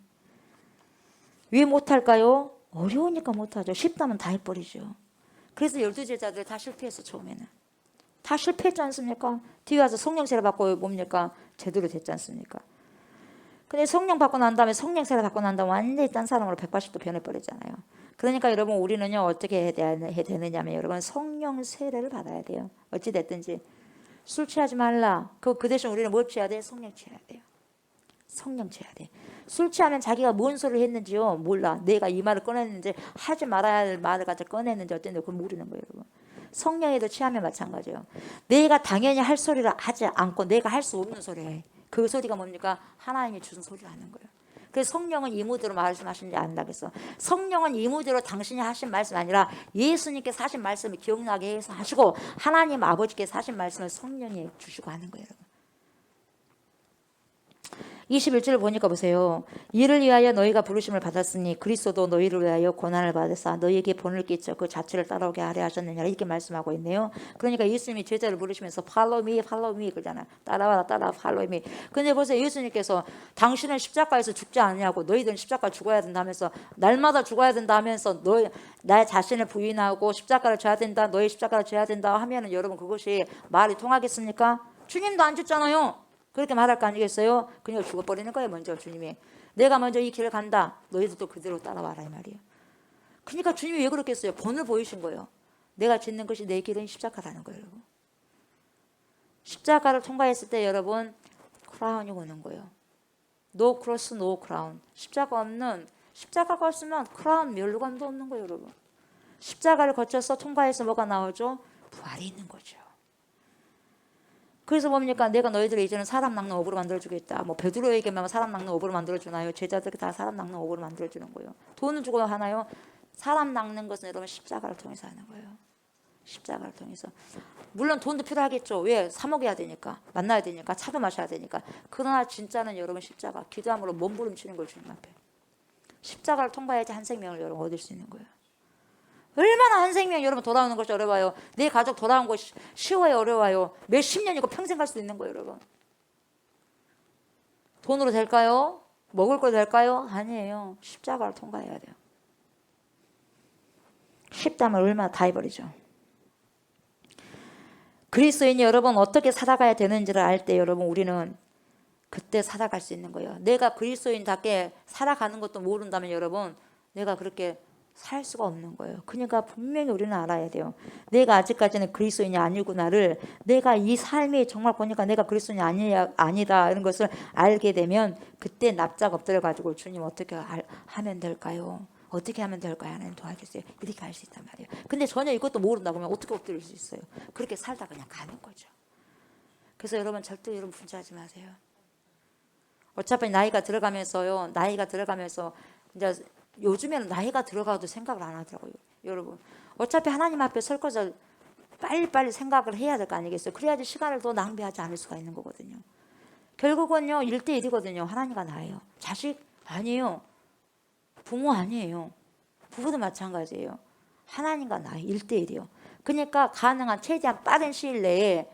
왜 못할까요? 어려우니까 못하죠. 쉽다면 다 해버리죠. 그래서 12제자들 다 실패했어, 처음에는. 다 실패했지 않습니까? 뒤에 와서 성령 세례 받고 뭡니까? 제대로 됐지 않습니까? 근데 성령 받고 난 다음에 성령 세례 받고 난 다음에 완전히 딴 사람으로 180도 변해버렸잖아요. 그러니까 여러분 우리는요 어떻게 해야 되느냐면 여러분 성령 세례를 받아야 돼요. 어찌됐든지 술 취하지 말라. 그 대신 우리는 뭘 취해야 돼? 성령 취해야 돼요. 성령 취해야 돼. 술 취하면 자기가 뭔 소리를 했는지요 몰라. 내가 이 말을 꺼냈는지 하지 말아야 할 말을 가지고 꺼냈는지 어쨌든 그걸 모르는 거예요, 여러분. 성령에도 취하면 마찬가지예요. 내가 당연히 할 소리를 하지 않고 내가 할 수 없는 소리를 해. 그 소리가 뭡니까? 하나님이 주신 소리를 하는 거예요. 그래서 성령은 이무대로 말씀하시는지 안다 그랬어. 성령은 이무대로 당신이 하신 말씀이 아니라 예수님께서 하신 말씀을 기억나게 해서 하시고 하나님 아버지께서 하신 말씀을 성령이 주시고 하는 거예요, 여러분. 21절을 보니까 보세요. 이를 위하여 너희가 부르심을 받았으니 그리스도도 너희를 위하여 고난을 받으사 너희에게 본을 끼쳐 그 자체를 따라오게 하려 하셨느냐 이렇게 말씀하고 있네요. 그러니까 예수님이 제자를 부르시면서 follow me, follow me 그러잖아요. 따라와라, 따라와, follow me. 근데 보세요. 예수님께서 당신은 십자가에서 죽지 않냐고 너희들은 십자가 죽어야 된다 하면서 날마다 죽어야 된다 하면서 나의 자신을 부인하고 십자가를 져야 된다. 너희 십자가를 져야 된다 하면은 여러분 그것이 말이 통하겠습니까? 주님도 안 죽잖아요. 그렇게 말할 거 아니겠어요? 그냥 죽어버리는 거예요. 먼저 주님이 내가 먼저 이 길을 간다. 너희들도 그대로 따라와라 이 말이에요. 그러니까 주님이 왜 그렇겠어요? 본을 보이신 거예요. 내가 짓는 것이 내 길은 십자가라는 거예요, 여러분. 십자가를 통과했을 때 여러분 크라운이 오는 거예요. No cross, no crown. 십자가가 없으면 크라운 멸관도 없는 거예요, 여러분. 십자가를 거쳐서 통과해서 뭐가 나오죠? 부활이 있는 거죠. 그래서 뭡니까? 내가 너희들을 이제는 사람 낚는 업으로 만들어주겠다. 뭐 베드로에게만 사람 낚는 업으로 만들어주나요? 제자들에게 다 사람 낚는 업으로 만들어주는 거예요. 돈을 주고 하나요? 사람 낚는 것은 여러분 십자가를 통해서 하는 거예요. 십자가를 통해서. 물론 돈도 필요하겠죠. 왜? 사 먹여야 되니까. 만나야 되니까. 차도 마셔야 되니까. 그러나 진짜는 여러분 십자가. 기도함으로 몸부림치는 걸 주님 앞에. 십자가를 통과해야지 한 생명을 여러분 얻을 수 있는 거예요. 얼마나 한 생명 여러분 돌아오는 것이 어려워요. 내 가족 돌아온 것이 쉬워요, 어려워요. 몇십 년이고 평생 갈 수 있는 거예요, 여러분. 돈으로 될까요? 먹을 거 될까요? 아니에요. 십자가를 통과해야 돼요. 쉽다면 얼마나 다 해버리죠. 그리스도인이 여러분 어떻게 살아가야 되는지를 알 때 여러분 우리는 그때 살아갈 수 있는 거예요. 내가 그리스도인답게 살아가는 것도 모른다면 여러분 내가 그렇게 살 수가 없는 거예요. 그러니까 분명히 우리는 알아야 돼요. 내가 아직까지는 그리스도인이 아니구나를 내가 이 삶이 정말 보니까 내가 그리스도인이 아니다 이런 것을 알게 되면 그때 납작 엎드려 가지고 주님 어떻게 하면 될까요? 어떻게 하면 될까요? 하나님 도와주세요. 이렇게 할 수 있단 말이에요. 근데 전혀 이것도 모른다 그러면 어떻게 엎드릴 수 있어요? 그렇게 살다 그냥 가는 거죠. 그래서 여러분 절대 여러분 분주하지 마세요. 어차피 나이가 들어가면서 이제 요즘에는 나이가 들어가도 생각을 안 하더라고요. 여러분 어차피 하나님 앞에 설 것을 빨리빨리 생각을 해야 될 거 아니겠어요? 그래야지 시간을 더 낭비하지 않을 수가 있는 거거든요. 결국은요 1대1이거든요. 하나님과 나예요. 자식 아니에요. 부모 아니에요. 부부도 마찬가지예요. 하나님과 나 1대1이요. 그러니까 가능한 최대한 빠른 시일 내에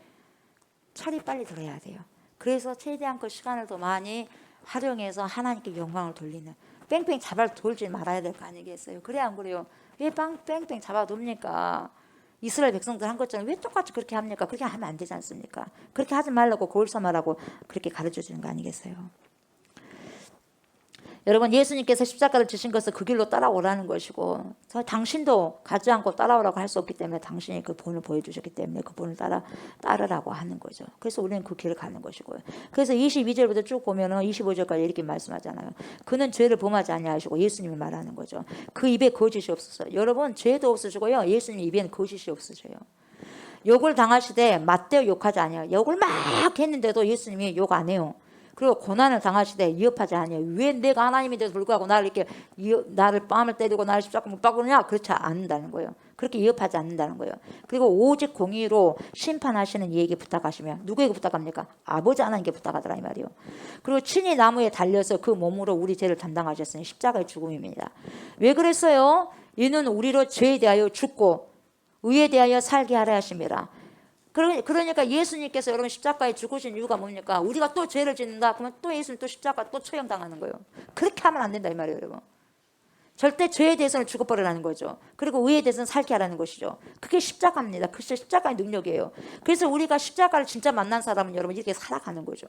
철이 빨리 들어야 돼요. 그래서 최대한 그 시간을 더 많이 활용해서 하나님께 영광을 돌리는 뺑뺑 잡아 돌지 말아야 될 거 아니겠어요? 그래 안 그래요? 왜 뺑뺑 잡아 돕니까? 이스라엘 백성들 한 것처럼 왜 똑같이 그렇게 합니까? 그렇게 하면 안 되지 않습니까? 그렇게 하지 말라고 거울삼아라고 그렇게 가르쳐 주는 거 아니겠어요? 여러분, 예수님께서 십자가를 지신 것은 그 길로 따라오라는 것이고, 당신도 가지 않고 따라오라고 할 수 없기 때문에 당신이 그 본을 보여주셨기 때문에 그 본을 따르라고 하는 거죠. 그래서 우리는 그 길을 가는 것이고요. 그래서 22절부터 쭉 보면은 25절까지 이렇게 말씀하잖아요. 그는 죄를 범하지 아니하시고, 예수님이 말하는 거죠. 그 입에 거짓이 없으셔요. 여러분, 죄도 없으시고요, 예수님 입에는 거짓이 없으셔요. 욕을 당하시되 맞대어 욕하지 아니하요. 욕을 막 했는데도 예수님이 욕 안 해요. 그리고 고난을 당하시되 위협하지 아니하요. 왜 내가 하나님인데도 불구하고 나를 뺨을 때리고 나를 십자가 못 박으느냐? 그렇지 않는다는 거예요. 그렇게 위협하지 않는다는 거예요. 그리고 오직 공의로 심판하시는 이에게 부탁하시며, 누구에게 부탁합니까? 아버지 하나님께 부탁하더라 이 말이에요. 그리고 친히 나무에 달려서 그 몸으로 우리 죄를 담당하셨으니 십자가의 죽음입니다. 왜 그랬어요? 이는 우리로 죄에 대하여 죽고 의에 대하여 살게 하려 하심이라. 그러니까 예수님께서 여러분 십자가에 죽으신 이유가 뭡니까? 우리가 또 죄를 짓는다 그러면 또 예수님 또 십자가 또 처형당하는 거예요. 그렇게 하면 안 된다 이 말이에요, 여러분. 절대 죄에 대해서는 죽어버리라는 거죠. 그리고 의에 대해서는 살게 하라는 것이죠. 그게 십자가입니다. 그게 십자가의 능력이에요. 그래서 우리가 십자가를 진짜 만난 사람은 여러분 이렇게 살아가는 거죠.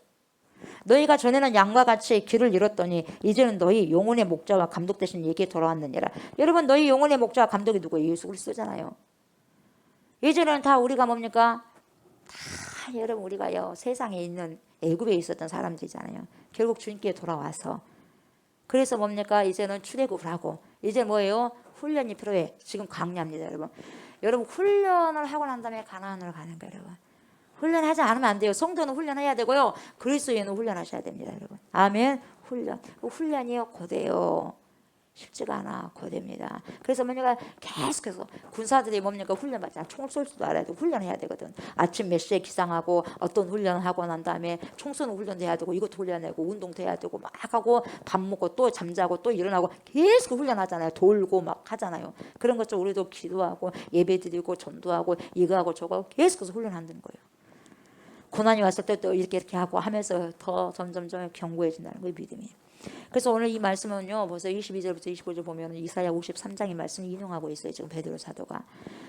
너희가 전에는 양과 같이 길을 잃었더니 이제는 너희 영혼의 목자와 감독 되신 이에게 돌아왔느니라. 여러분, 너희 영혼의 목자와 감독이 누구예요? 예수 그리스도잖아요. 이제는 다 우리가 뭡니까? 다 여러분 우리가요, 세상에 있는 애굽에 있었던 사람들이잖아요. 결국 주님께 돌아와서, 그래서 뭡니까? 이제는 출애굽을 하고, 이제 뭐예요? 훈련이 필요해. 지금 강야입니다, 여러분. 여러분, 훈련을 하고 난 다음에 가나안으로 가는 거예요, 여러분. 훈련하지 않으면 안 돼요. 성도는 훈련해야 되고요, 그리스도인은 훈련하셔야 됩니다, 여러분. 아멘. 훈련이요 고대요. 쉽지가 않아. 고됩니다. 그래서 뭐냐가 계속해서 군사들이 뭡니까? 훈련받지 않아. 총을 쏠 줄도 알아야 되고 훈련해야 되거든. 아침 몇 시에 기상하고 어떤 훈련을 하고 난 다음에 총 쏘는 훈련도 해야 되고 이것도 훈련하고 운동도 해야 되고 막 하고 밥 먹고 또 잠자고 또 일어나고 계속 훈련하잖아요. 돌고 막 하잖아요. 그런 것처럼 우리도 기도하고 예배드리고 전도하고 이거 하고 저거 하고 계속해서 훈련하는 거예요. 고난이 왔을 때 또 이렇게 하고 하면서 더 점점 견고해진다는 거예요, 믿음이. 그래서 오늘 이 말씀은요, 벌써 22절부터 25절 보면 이사야 53장의 말씀을 인용하고 있어요, 지금 베드로 사도가.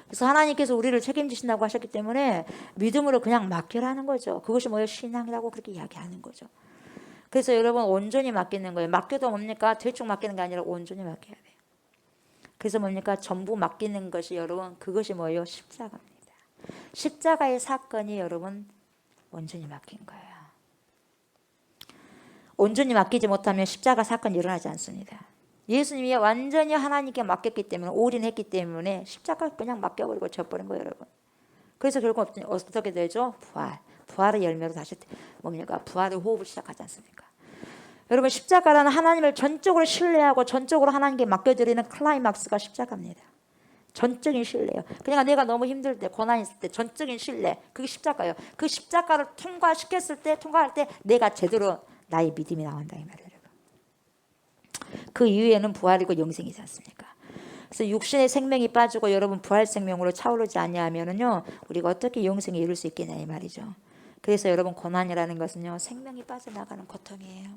그래서 하나님께서 우리를 책임지신다고 하셨기 때문에 믿음으로 그냥 맡기라는 거죠. 그것이 뭐예요? 신앙이라고 그렇게 이야기하는 거죠. 그래서 여러분, 온전히 맡기는 거예요. 맡겨도 뭡니까? 대충 맡기는 게 아니라 온전히 맡겨야 돼요. 그래서 뭡니까? 전부 맡기는 것이 여러분, 그것이 뭐예요? 십자가입니다. 십자가의 사건이 여러분 온전히 맡긴 거예요. 온전히 맡기지 못하면 십자가 사건이 일어나지 않습니다. 예수님이 완전히 하나님께 맡겼기 때문에, 올인했기 때문에 십자가 그냥 맡겨버리고 져버린 거예요, 여러분. 그래서 결국 어떻게 되죠? 부활의 열매로 다시 뭡니까? 부활의 호흡을 시작하지 않습니까? 여러분, 십자가라는 하나님을 전적으로 신뢰하고 전적으로 하나님께 맡겨드리는 클라이막스가 십자가입니다. 전적인 신뢰예요. 그러니까 내가 너무 힘들 때, 고난이 있을 때 전적인 신뢰, 그게 십자가예요. 그 십자가를 통과할 때 내가 제대로 나의 믿음이 나온다 이 말이에요. 그 이후에는 부활이고 영생이지 않습니까? 그래서 육신의 생명이 빠지고 여러분 부활 생명으로 차오르지 아니하면은요, 우리가 어떻게 영생에 이룰 수 있겠냐 이 말이죠. 그래서 여러분, 고난이라는 것은요, 생명이 빠져나가는 고통이에요.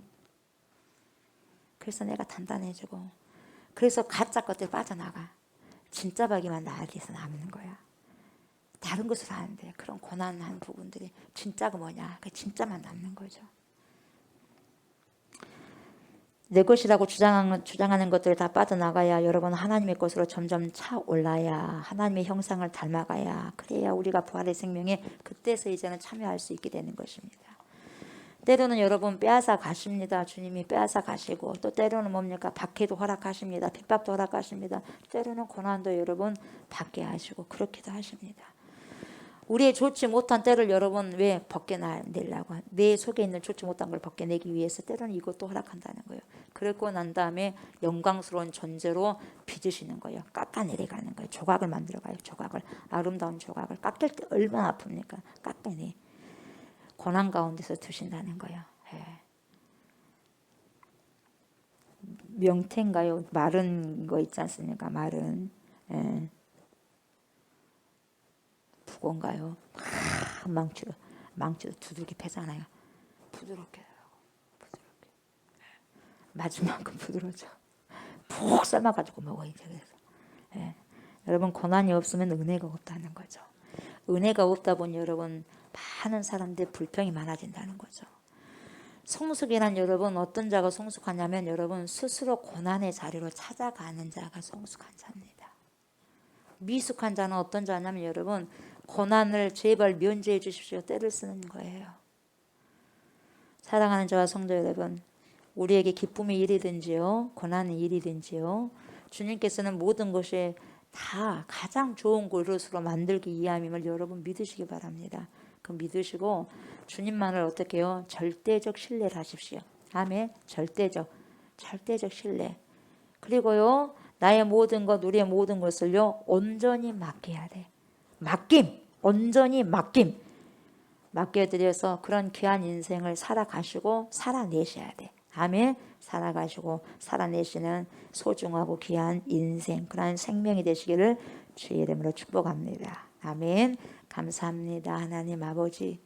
그래서 내가 단단해지고, 그래서 가짜 것들 빠져나가. 진짜 박이만 나에게서 남는 거야. 다른 것을 하는데 그런 고난한 부분들이 진짜가 뭐냐? 그 진짜만 남는 거죠. 내 것이라고 주장하는 것들을 다 빠져나가야 여러분 하나님의 것으로 점점 차올라야, 하나님의 형상을 닮아가야, 그래야 우리가 부활의 생명에 그때서 이제는 참여할 수 있게 되는 것입니다. 때로는 여러분 빼앗아 가십니다. 주님이 빼앗아 가시고, 또 때로는 뭡니까? 박해도 허락하십니다. 핍박도 허락하십니다. 때로는 고난도 여러분 받게 하시고 그렇게도 하십니다. 우리의 좋지 못한 때를 여러분 왜 벗겨내려고, 내 속에 있는 좋지 못한 걸 벗겨내기 위해서 때로는 이것도 허락한다는 거예요. 그러고 난 다음에 영광스러운 존재로 빚으시는 거예요. 깎아내려가는 거예요. 조각을 만들어가요. 조각을, 아름다운 조각을 깎일 때 얼마나 아픕니까? 깎아내, 고난 가운데서 두신다는 거예요. 예. 명태인가요? 마른 거 있지 않습니까? 마른, 예. 부건가요? 망치로 두들기 패잖아요. 부드럽게 맞은 만큼 부드러워져. 푹 삶아가지고 먹어요. 그래서 예. 여러분 고난이 없으면 은혜가 없다는 거죠. 은혜가 없다 보니 여러분 많은 사람들 불평이 많아진다는 거죠. 성숙이란 여러분 어떤 자가 성숙하냐면 여러분 스스로 고난의 자리로 찾아가는 자가 성숙한 자입니다. 미숙한 자는 어떤 자냐면 여러분 고난을 제발 면제해 주십시오 때를 쓰는 거예요. 사랑하는 저와 성도 여러분, 우리에게 기쁨의 일이든지요 고난의 일이든지요 주님께서는 모든 것이 다 가장 좋은 것으로 만들기 위함임을 여러분 믿으시기 바랍니다. 그 믿으시고 주님만을 어떻게 해요? 절대적 신뢰를 하십시오. 아멘. 절대적 신뢰. 그리고요 나의 모든 것 우리의 모든 것을요 온전히 맡겨야 돼. 온전히 맡겨드려서 그런 귀한 인생을 살아가시고 살아내셔야 돼. 아멘. 살아가시고 살아내시는 소중하고 귀한 인생 그러한 생명이 되시기를 주의 이름으로 축복합니다. 아멘. 감사합니다. 하나님 아버지,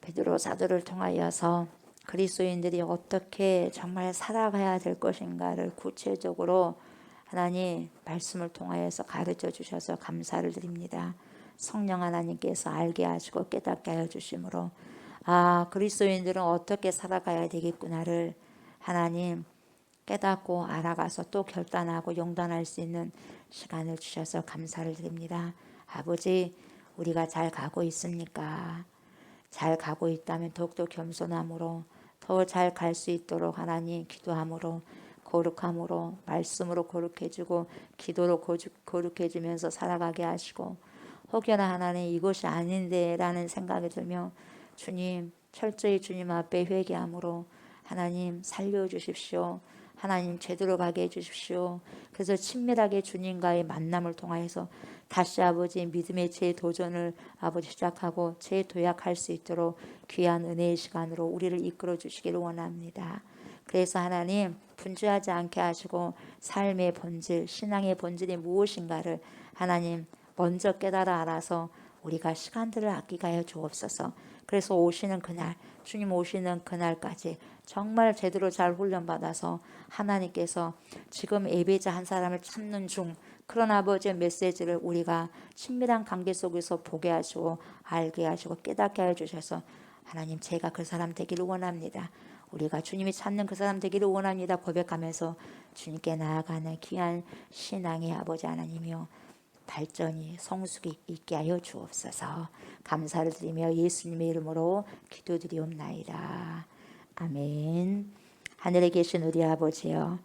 베드로 사도를 통하여서 그리스도인들이 어떻게 정말 살아가야 될 것인가를 구체적으로 하나님 말씀을 통하여서 가르쳐 주셔서 감사를 드립니다. 성령 하나님께서 알게 하시고 깨닫게 하여 주심으로 그리스도인들은 어떻게 살아가야 되겠구나를 하나님 깨닫고 알아가서 또 결단하고 용단할 수 있는 시간을 주셔서 감사를 드립니다. 아버지, 우리가 잘 가고 있습니까? 잘 가고 있다면 더욱더 겸손함으로 더 잘 갈 수 있도록 하나님 기도함으로 거룩함으로 말씀으로 거룩해지고 기도로 거룩해지면서 살아가게 하시고 혹여나 하나님 이것이 아닌데 라는 생각이 들면 주님 철저히 주님 앞에 회개함으로 하나님 살려주십시오. 하나님 제대로 가게 해주십시오. 그래서 친밀하게 주님과의 만남을 통하여서 다시 아버지 믿음의 재도전을 아버지 시작하고 재도약할 수 있도록 귀한 은혜의 시간으로 우리를 이끌어 주시기를 원합니다. 그래서 하나님 분주하지 않게 하시고 삶의 본질, 신앙의 본질이 무엇인가를 하나님 먼저 깨달아 알아서 우리가 시간들을 아끼게 하여 주옵소서. 그래서 오시는 그날, 주님 오시는 그날까지 정말 제대로 잘 훈련받아서 하나님께서 지금 예배자 한 사람을 찾는 중 그런 아버지의 메시지를 우리가 친밀한 관계 속에서 보게 하시고 알게 하시고 깨닫게 하여 주셔서 하나님 제가 그 사람 되기를 원합니다. 우리가 주님이 찾는 그 사람 되기를 원합니다. 고백하면서 주님께 나아가는 귀한 신앙의 아버지 하나님이요 발전이 성숙이 있게 하여 주옵소서. 감사를 드리며 예수님의 이름으로 기도드리옵나이다. 아멘. 하늘에 계신 우리 아버지여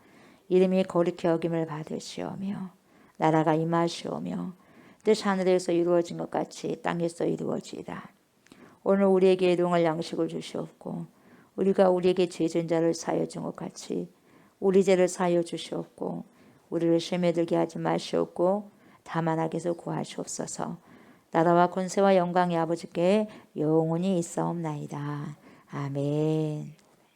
이름이 거룩히 여김을 받으시오며 나라가 임하시오며 뜻 하늘에서 이루어진 것 같이 땅에서 이루어지이다. 오늘 우리에게 일용할 양식을 주시옵고 우리가 우리에게 죄진 자를 사하여 준 것 같이 우리 죄를 사하여 주시옵고 우리를 시험에 들게 하지 마시옵고 다만 악에서 구하시옵소서. 나라와 권세와 영광이 아버지께 영원히 있사옵나이다. 아멘.